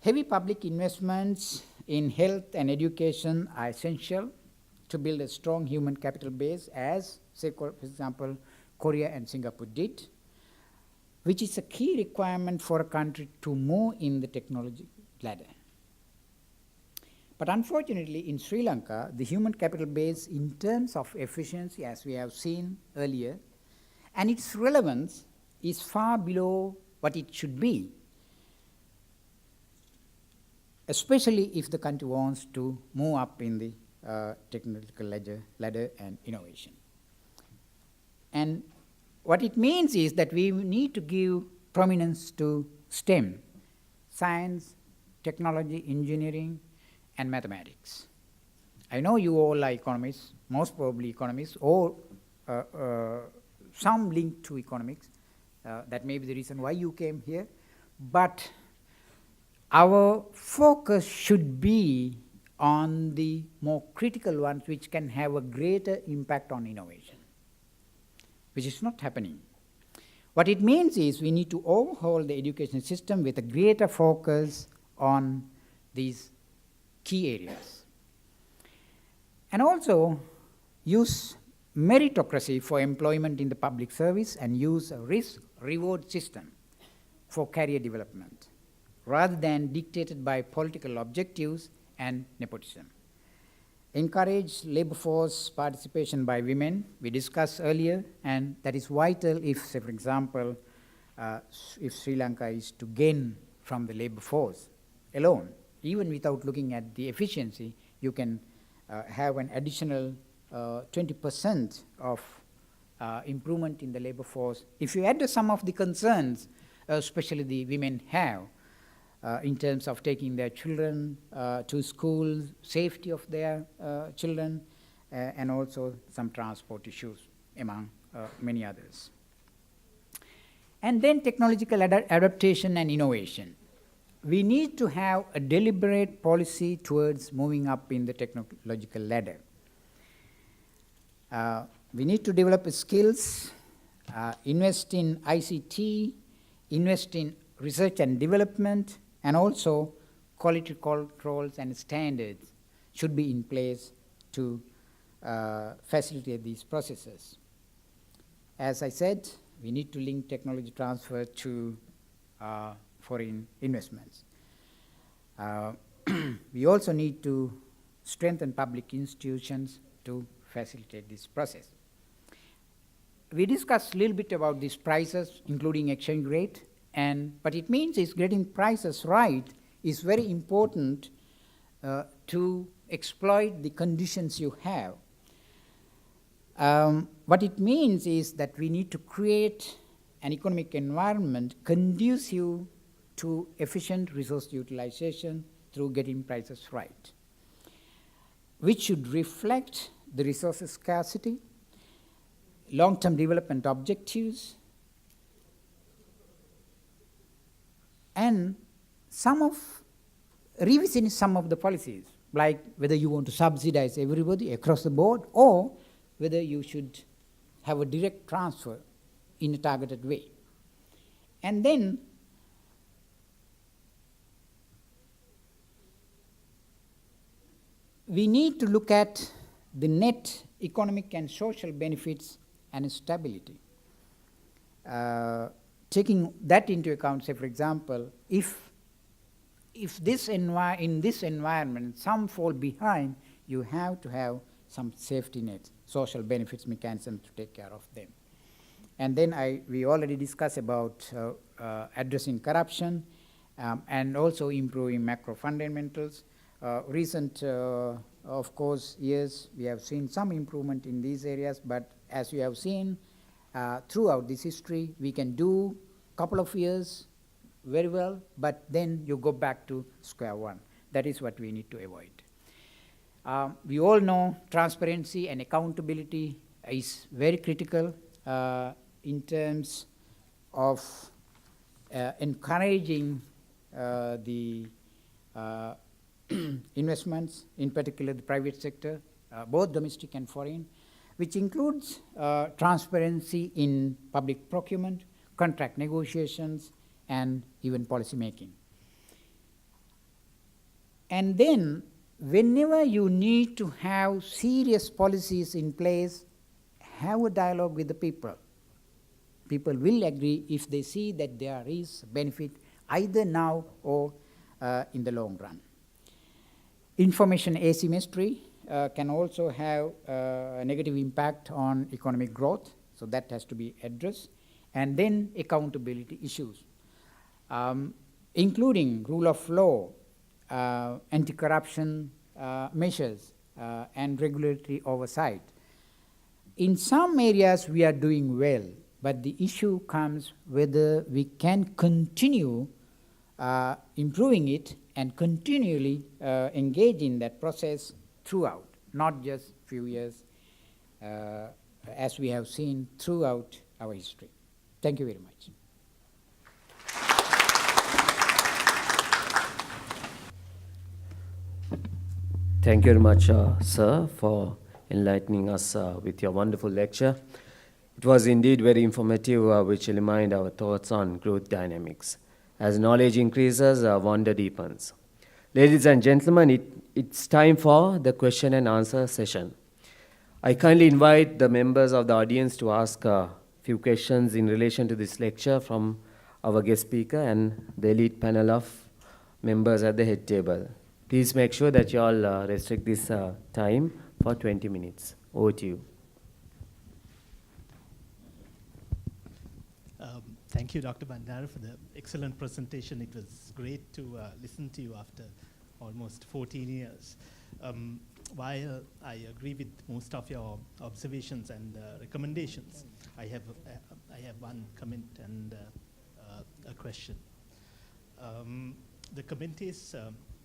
Heavy public investments in health and education are essential to build a strong human capital base, as, say, for example, Korea and Singapore did, which is a key requirement for a country to move in the technology ladder. But unfortunately, in Sri Lanka, the human capital base in terms of efficiency, as we have seen earlier, and its relevance is far below what it should be, especially if the country wants to move up in the technological ladder and innovation. And what it means is that we need to give prominence to STEM, science, technology, engineering, and mathematics. I know you all are economists, most probably economists, or some link to economics. That may be the reason why you came here. But our focus should be on the more critical ones, which can have a greater impact on innovation, which is not happening. What it means is we need to overhaul the education system with a greater focus on these key areas. And also use meritocracy for employment in the public service and use a risk-reward system for career development, rather than dictated by political objectives and nepotism. Encourage labor force participation by women, we discussed earlier, and that is vital if, say, for example, if Sri Lanka is to gain from the labor force alone. Even without looking at the efficiency, you can have an additional 20% of improvement in the labor force. If you address some of the concerns, especially the women have, in terms of taking their children to school, safety of their children, and also some transport issues, among many others. And then technological adaptation and innovation. We need to have a deliberate policy towards moving up in the technological ladder. We need to develop skills, invest in ICT, invest in research and development, and also quality controls and standards should be in place to facilitate these processes. As I said, we need to link technology transfer to foreign investments. We also need to strengthen public institutions to facilitate this process. We discussed a little bit about these prices, including exchange rate, and what it means is getting prices right is very important to exploit the conditions you have. What it means is that we need to create an economic environment conducive to efficient resource utilization through getting prices right, which should reflect the resource scarcity, long-term development objectives, and revisiting some of the policies, like whether you want to subsidize everybody across the board or whether you should have a direct transfer in a targeted way. And then we need to look at the net economic and social benefits and stability. Taking that into account, say, for example, if in this environment some fall behind, you have to have some safety nets, social benefits mechanism to take care of them. And then we already discussed about addressing corruption and also improving macro fundamentals. Recent, of course, years we have seen some improvement in these areas, but as you have seen throughout this history, we can do a couple of years very well, but then you go back to square one. That is what we need to avoid. We all know transparency and accountability is very critical in terms of encouraging the uh, investments, in particular the private sector, both domestic and foreign, which includes transparency in public procurement, contract negotiations, and even policy making. And then, whenever you need to have serious policies in place, have a dialogue with the people. People will agree if they see that there is benefit either now or in the long run. Information asymmetry can also have a negative impact on economic growth, so that has to be addressed. And then accountability issues, including rule of law, anti-corruption measures, and regulatory oversight. In some areas we are doing well, but the issue comes whether we can continue improving it and continually engage in that process throughout, not just few years, as we have seen throughout our history. Thank you very much. Thank you very much, sir, for enlightening us with your wonderful lecture. It was indeed very informative, which illumined our thoughts on growth dynamics. As knowledge increases, wonder deepens. Ladies and gentlemen, it's time for the question and answer session. I kindly invite the members of the audience to ask a few questions in relation to this lecture from our guest speaker and the elite panel of members at the head table. Please make sure that you all restrict this time for 20 minutes. Over to you. Thank you, Dr. Bandara, for the excellent presentation. It was great to listen to you after almost 14 years. While I agree with most of your observations and recommendations, I have one comment and a question. The comment is,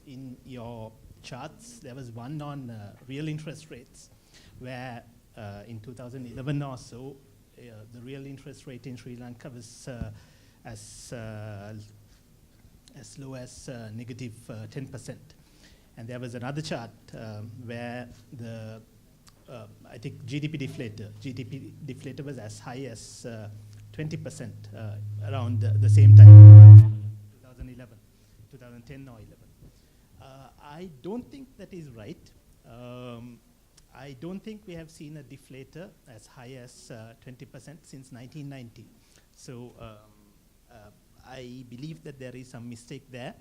in your charts, there was one on real interest rates, where in 2011 or so, the real interest rate in Sri Lanka was as low as negative 10%. And there was another chart where the, I think GDP deflator was as high as 20% around the same time, 2011, 2010 or 11. I don't think that is right. I don't think we have seen a deflator as high as 20% since 1990. So I believe that there is some mistake there,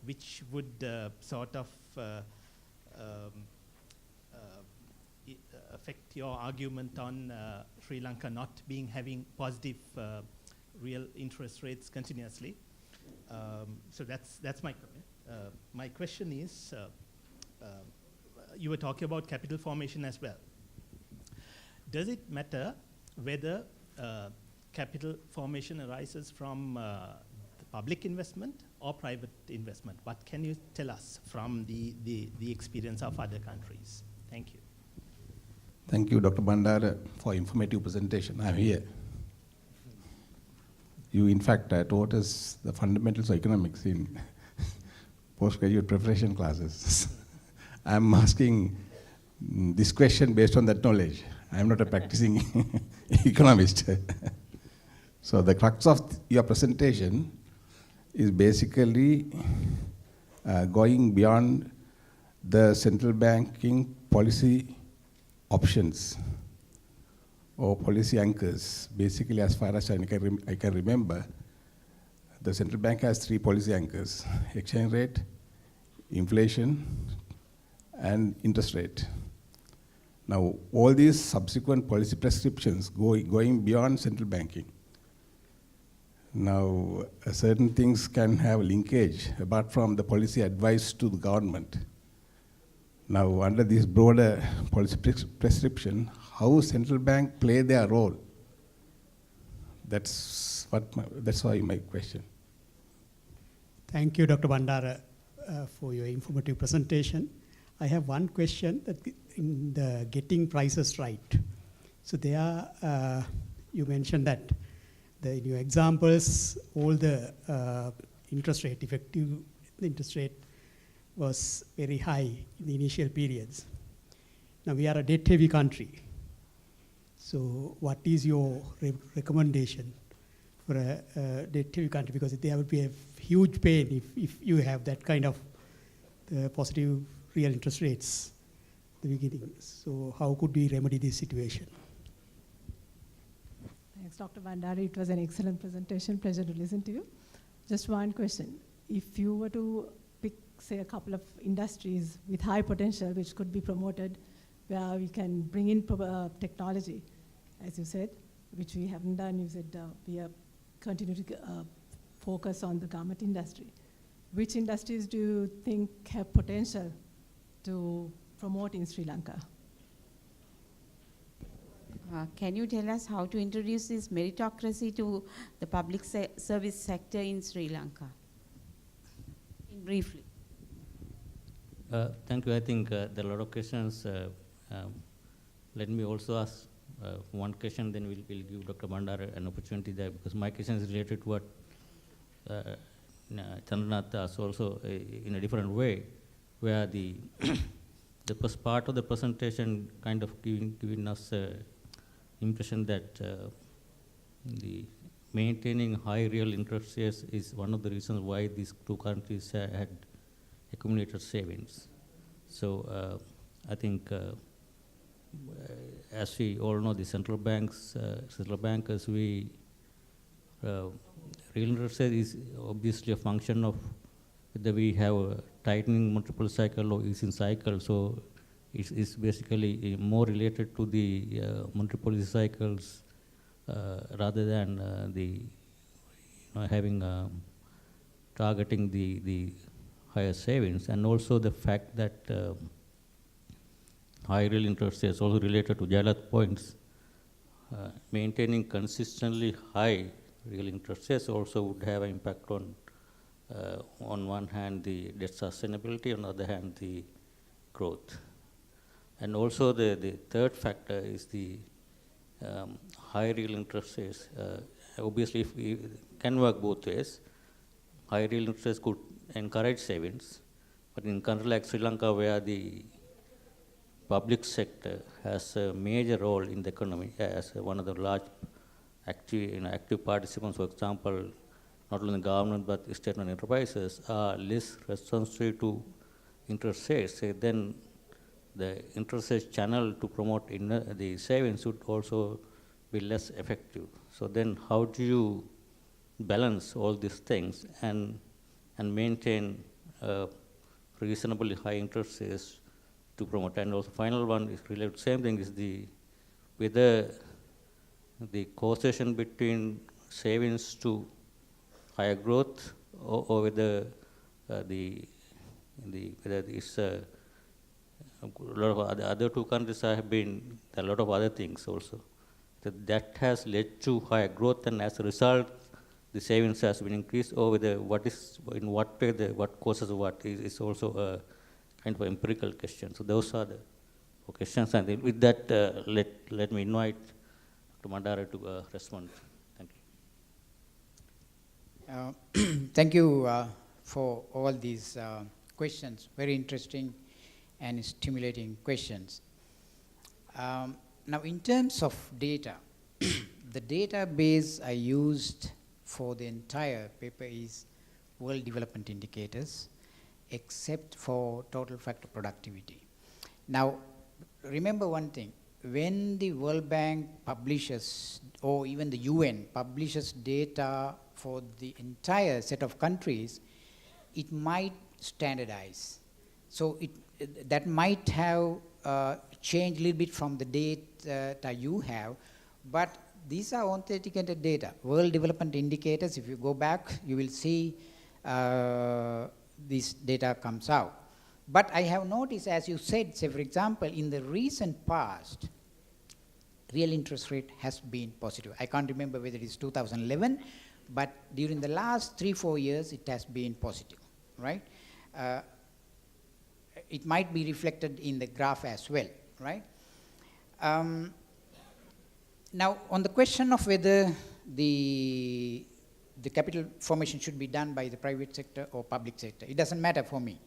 which would sort of affect your argument on Sri Lanka not having positive real interest rates continuously. So that's my comment. My question is, you were talking about capital formation as well. Does it matter whether capital formation arises from the public investment or private investment? What can you tell us from the experience of other countries? Thank you. Thank you, Dr. Bandara, for informative presentation. I'm here. You, in fact, taught us the fundamentals of economics in postgraduate preparation classes. I'm asking this question based on that knowledge. I'm not a practicing economist. So the crux of your presentation is basically going beyond the central banking policy options or policy anchors. Basically, as far as I can remember, the central bank has 3 policy anchors: exchange rate, inflation, and interest rate. Now, all these subsequent policy prescriptions going beyond central banking. Now, certain things can have linkage apart from the policy advice to the government. Now, under this broader policy prescription, how central bank play their role? That's why my question. Thank you, Dr. Bandara, for your informative presentation. I have one question that in the getting prices right. So there, you mentioned that in your examples, all the interest rate, effective interest rate was very high in the initial periods. Now we are a debt-heavy country. So what is your recommendation for a debt-heavy country? Because there would be a huge pain if you have that kind of positive real interest rates at the beginning. So how could we remedy this situation? Thanks, Dr. Bandara. It was an excellent presentation. Pleasure to listen to you. Just one question. If you were to pick, say, a couple of industries with high potential which could be promoted, where we can bring in technology, as you said, which we haven't done. You said we are continue to focus on the garment industry. Which industries do you think have potential to promote in Sri Lanka? Can you tell us how to introduce this meritocracy to the public service sector in Sri Lanka? Briefly. Thank you. I think there are a lot of questions. Let me also ask one question, then we'll give Dr. Bandara an opportunity there, because my question is related to what Chandranath asked also in a different way, where the the first part of the presentation kind of giving us impression that the maintaining high real interest rates is one of the reasons why these two countries had accumulated savings. So I think, as we all know, the central bankers, real interest rate is obviously a function of whether we have a tightening multiple cycle or easing cycle. So it's basically more related to the monetary policy cycles rather than having targeting the higher savings, and also the fact that high real interest rates also related to Jailath's points. Maintaining consistently high real interest rates also would have an impact on one hand the debt sustainability, on the other hand the growth. And also the third factor is the high real interest rates. Obviously, if we can work both ways, high real interest rates could encourage savings, but in countries like Sri Lanka, where the public sector has a major role in the economy as one of the large active participants, for example, not only the government but state and enterprises are less responsive to interest rates, then the interest rate channel to promote the savings would also be less effective. So then how do you balance all these things and maintain reasonably high interest rates to promote? And also final one is related to the same thing, is whether the causation between savings to higher growth or whether whether it's a lot of other two countries have been a lot of other things also. That has led to higher growth, and as a result, the savings has been increased, or whether in what way what causes what is also a kind of empirical question. So those are the questions, and with that, let me invite Dr. Bandara to respond. Thank you. Thank you for all these questions. Very interesting and stimulating questions. Now, in terms of data, the database I used for the entire paper is World Development Indicators, except for total factor productivity. Now, remember one thing, when the World Bank publishes, or even the UN publishes data for the entire set of countries, it might standardize. So that might have changed a little bit from the data you have, but these are authenticated data. World Development Indicators, if you go back, you will see this data comes out. But I have noticed, as you said, say for example, in the recent past, real interest rate has been positive. I can't remember whether it is 2011, but during the last 3-4 years, it has been positive, right? It might be reflected in the graph as well, right? Now, on the question of whether the capital formation should be done by the private sector or public sector, it doesn't matter for me.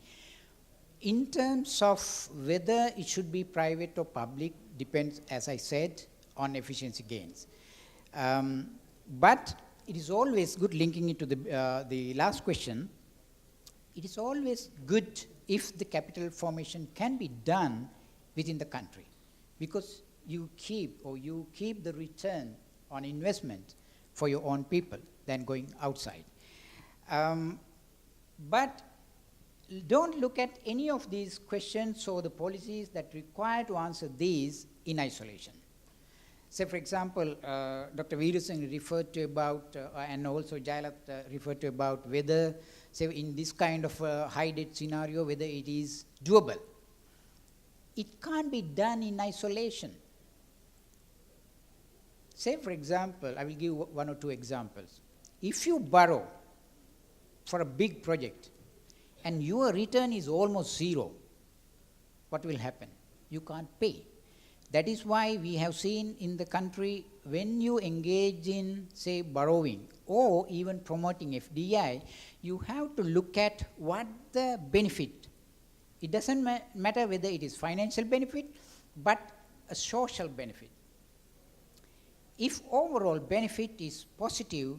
in terms of whether it should be private or public, depends, as I said, on efficiency gains. But it is always good, linking it to the last question, it is always good if the capital formation can be done within the country, because you keep the return on investment for your own people than going outside. But don't look at any of these questions or the policies that require to answer these in isolation. Say, for example, Dr. Veerasinghe referred to about, and also Jayalat referred to about whether, say, in this kind of high debt scenario, whether it is doable. It can't be done in isolation. Say, for example, I will give one or two examples. If you borrow for a big project and your return is almost zero, what will happen? You can't pay. That is why we have seen in the country, when you engage in, say, borrowing or even promoting FDI, you have to look at what the benefit. It doesn't matter whether it is financial benefit, but a social benefit. If overall benefit is positive,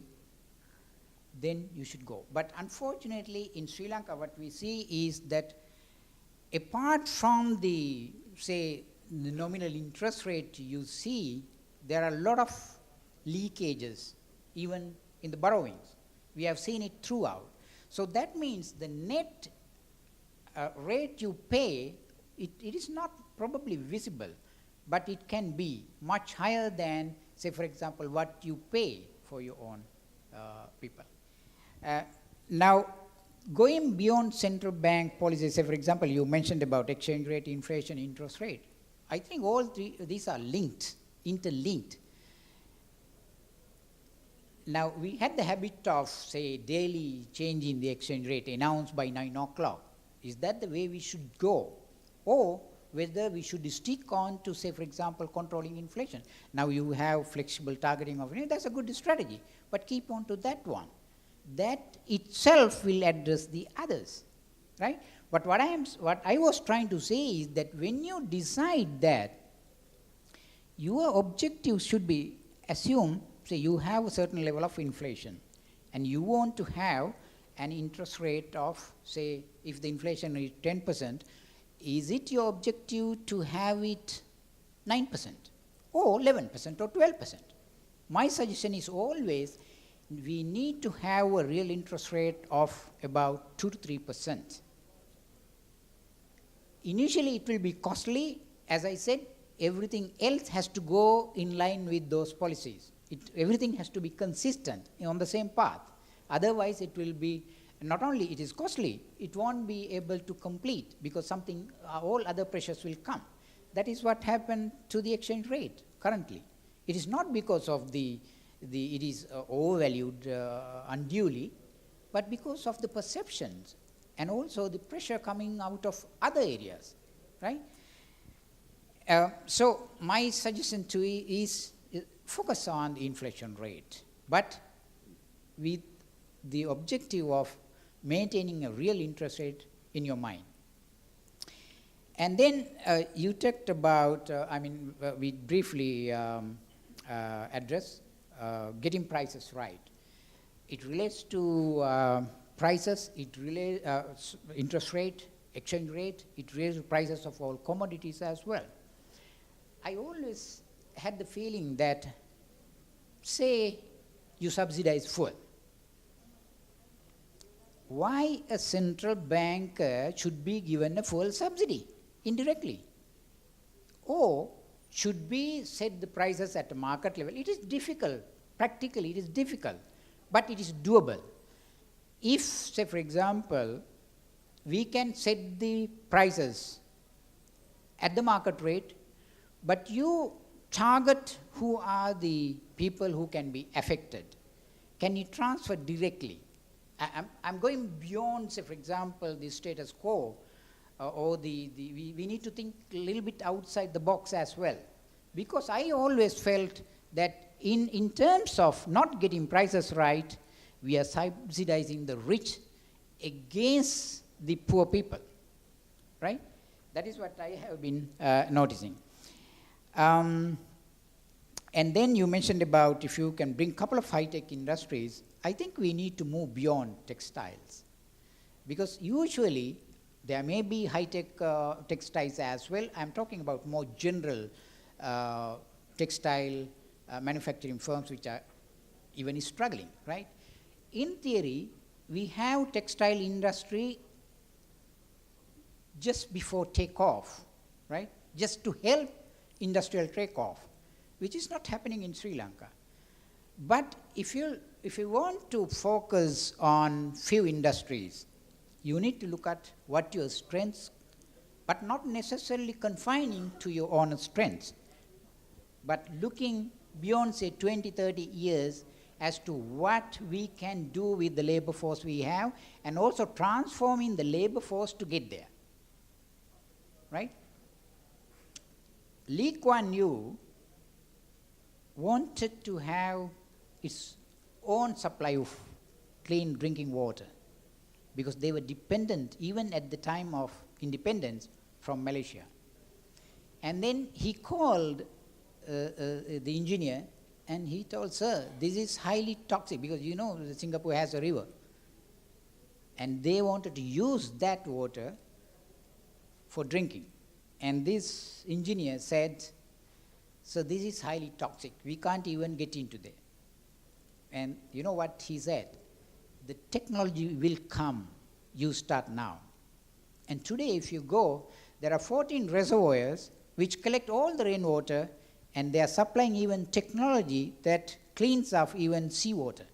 then you should go. But unfortunately, in Sri Lanka, what we see is that apart from the, say, the nominal interest rate you see, there are a lot of leakages, even in the borrowings. We have seen it throughout. So that means the net rate you pay, it is not probably visible, but it can be much higher than, say, for example, what you pay for your own people. Now, going beyond central bank policies, say, for example, you mentioned about exchange rate, inflation, interest rate. I think all these are linked, interlinked. Now, we had the habit of, say, daily changing the exchange rate announced by 9 o'clock. Is that the way we should go? Or whether we should stick on to, say, for example, controlling inflation. Now you have flexible targeting of, that's a good strategy, but keep on to that one. That itself will address the others, right? But what I was trying to say is that when you decide that, your objective should be, assume, say, you have a certain level of inflation, and you want to have an interest rate of, say, if the inflation is 10%, is it your objective to have it 9% or 11% or 12%? My suggestion is always we need to have a real interest rate of about 2 to 3%. Initially, it will be costly. As I said, everything else has to go in line with those policies. Everything has to be consistent on the same path. Otherwise, it will be, not only it is costly, it won't be able to complete because all other pressures will come. That is what happened to the exchange rate currently. It is not because of it is overvalued unduly, but because of the perceptions and also the pressure coming out of other areas, right? So my suggestion to you is focus on the inflation rate, but with the objective of maintaining a real interest rate in your mind. And then you talked about, we briefly addressed getting prices right. It relates to prices, it relates interest rate, exchange rate, it relates to prices of all commodities as well. I always had the feeling that, say, you subsidize fuel. Why a central bank should be given a fuel subsidy indirectly? Or should we set the prices at a market level? It is difficult. Practically, it is difficult, but it is doable. If, say, for example, we can set the prices at the market rate, but you target who are the people who can be affected. Can you transfer directly? I'm going beyond, say, for example, the status quo, or we need to think a little bit outside the box as well. Because I always felt that in terms of not getting prices right, we are subsidizing the rich against the poor people. right? That is what I have been noticing. And then you mentioned about if you can bring a couple of high-tech industries, I think we need to move beyond textiles. Because usually there may be high-tech textiles as well. I'm talking about more general textile manufacturing firms which are even struggling, right? In theory, we have textile industry just before takeoff, right? Just to help industrial takeoff, which is not happening in Sri Lanka. But if you want to focus on few industries, you need to look at what your strengths, but not necessarily confining to your own strengths, but looking beyond, say, 20, 30 years as to what we can do with the labor force we have, and also transforming the labor force to get there, right? Lee Kuan Yew wanted to have its own supply of clean drinking water because they were dependent, even at the time of independence, from Malaysia. And then he called the engineer and he told, sir, this is highly toxic because you know Singapore has a river. And they wanted to use that water for drinking. And this engineer said, so this is highly toxic. We can't even get into there. And you know what he said? The technology will come. You start now. And today, if you go, there are 14 reservoirs which collect all the rainwater, and they are supplying even technology that cleans up even seawater,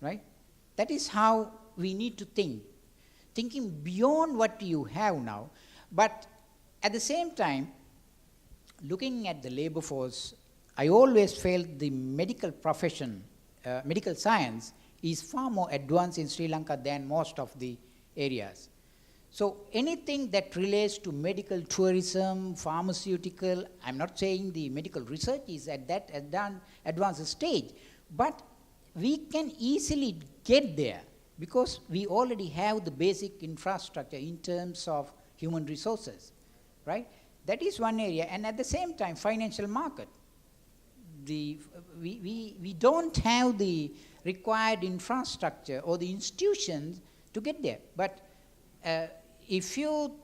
right? That is how we need to think, thinking beyond what you have now, but at the same time, looking at the labor force, I always felt the medical profession, medical science, is far more advanced in Sri Lanka than most of the areas. So anything that relates to medical tourism, pharmaceutical, I'm not saying the medical research is at that advanced stage, but we can easily get there because we already have the basic infrastructure in terms of human resources, right? That is one area. And at the same time, financial market. We don't have the required infrastructure or the institutions to get there. But if you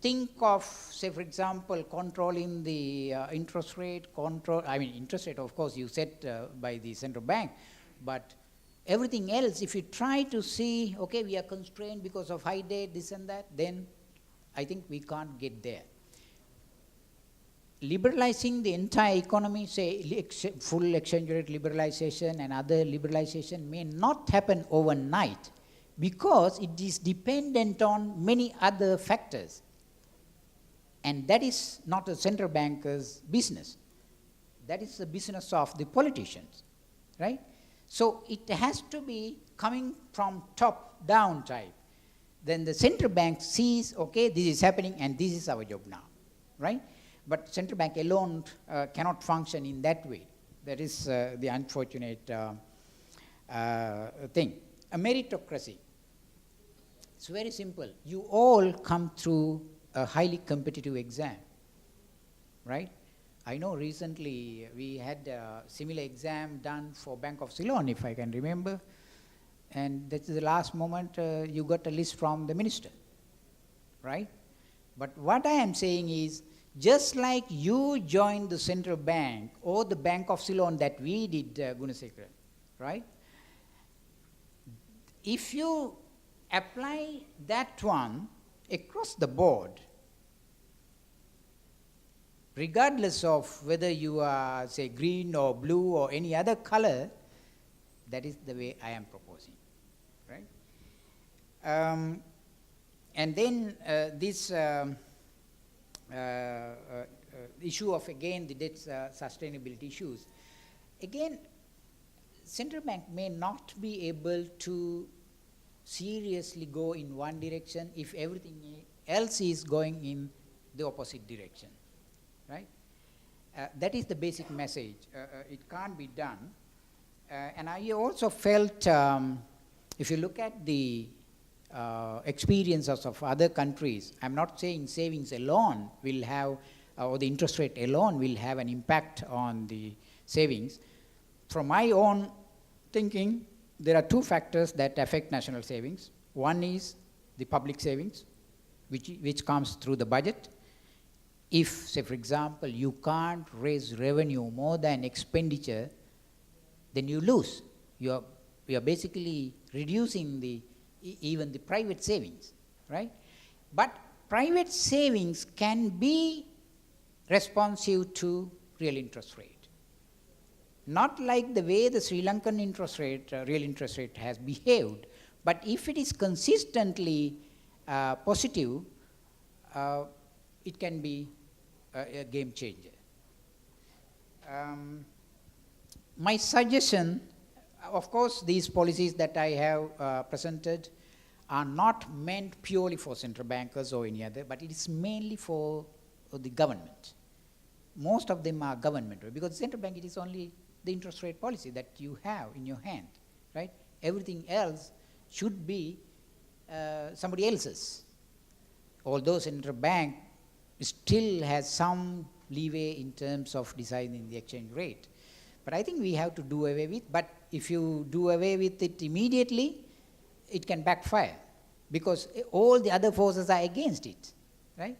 think of, say, for example, controlling the interest rate, interest rate, of course, you set by the central bank, but everything else, if you try to see, okay, we are constrained because of high debt, this and that, then I think we can't get there. Liberalizing the entire economy, say full exchange rate liberalization and other liberalization may not happen overnight because it is dependent on many other factors. And that is not a central banker's business. That is the business of the politicians, right? So it has to be coming from top down type. Then the central bank sees, okay, this is happening and this is our job now, right? But central bank alone cannot function in that way. That is the unfortunate thing. A meritocracy. It's very simple. You all come through a highly competitive exam, right? I know recently we had a similar exam done for Bank of Ceylon, if I can remember. And that's the last moment you got a list from the minister, right? But what I am saying is, just like you joined the central bank or the Bank of Ceylon that we did, Gunasekara, right? If you apply that one across the board, regardless of whether you are, say, green or blue or any other color, that is the way I am proposing, right? And then this issue of, again, the debt sustainability issues. Again, central bank may not be able to seriously go in one direction if everything else is going in the opposite direction, right? That is the basic message. It can't be done. And I also felt, if you look at the experiences of other countries. I'm not saying savings alone will have, or the interest rate alone will have an impact on the savings. From my own thinking, there are two factors that affect national savings. One is the public savings, which comes through the budget. If, say for example, you can't raise revenue more than expenditure, then you lose. You are basically reducing even the private savings, right? But private savings can be responsive to real interest rate. Not like the way the Sri Lankan interest rate, real interest rate has behaved, but if it is consistently positive, it can be a game changer. My suggestion, of course, these policies that I have presented are not meant purely for central bankers or any other, but it is mainly for the government. Most of them are government, because the central bank, it is only the interest rate policy that you have in your hand, right? Everything else should be somebody else's. Although central bank still has some leeway in terms of deciding the exchange rate. But I think we have to do away with, but if you do away with it immediately, it can backfire, because all the other forces are against it, right?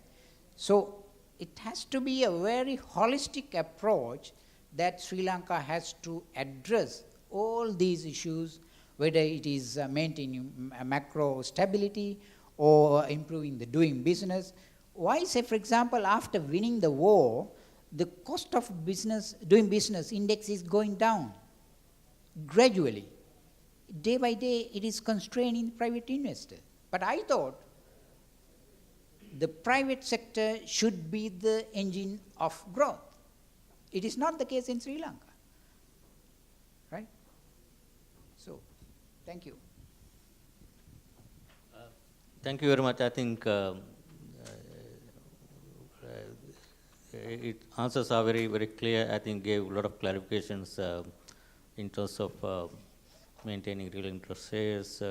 So it has to be a very holistic approach that Sri Lanka has to address all these issues, whether it is maintaining macro stability or improving the doing business. Why, say for example, after winning the war, the cost of doing business index is going down gradually. Day by day, it is constraining the private investor. But I thought the private sector should be the engine of growth. It is not the case in Sri Lanka, right? So, thank you. Thank you very much. I think it answers are very, very clear. I think gave a lot of clarifications in terms of maintaining real interest rates,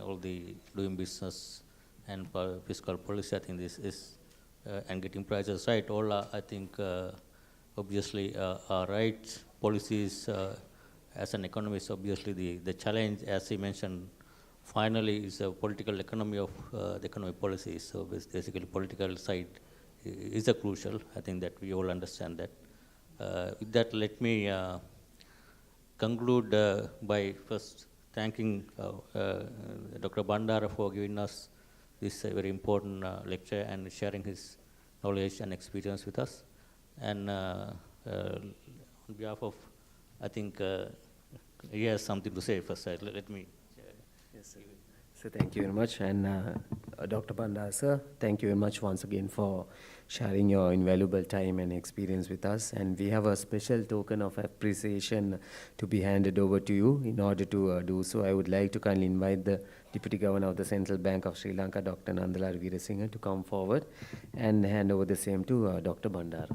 all the doing business and fiscal policy. I think this is, and getting prices right, all are, I think, obviously are right. Policies, as an economist, obviously the challenge, as he mentioned, finally is a political economy of the economic policies. So basically political side is a crucial. I think that we all understand that. With that, let me conclude by first thanking Dr. Bandara for giving us this very important lecture and sharing his knowledge and experience with us. And on behalf of, I think, he has something to say first. Let me. Yes, sir. So thank you very much. And Dr. Bandara, sir, thank you very much once again for sharing your invaluable time and experience with us. And we have a special token of appreciation to be handed over to you. In order to do so, I would like to kindly invite the Deputy Governor of the Central Bank of Sri Lanka, Dr. Nandalal Weerasinghe, to come forward and hand over the same to Dr. Bandara.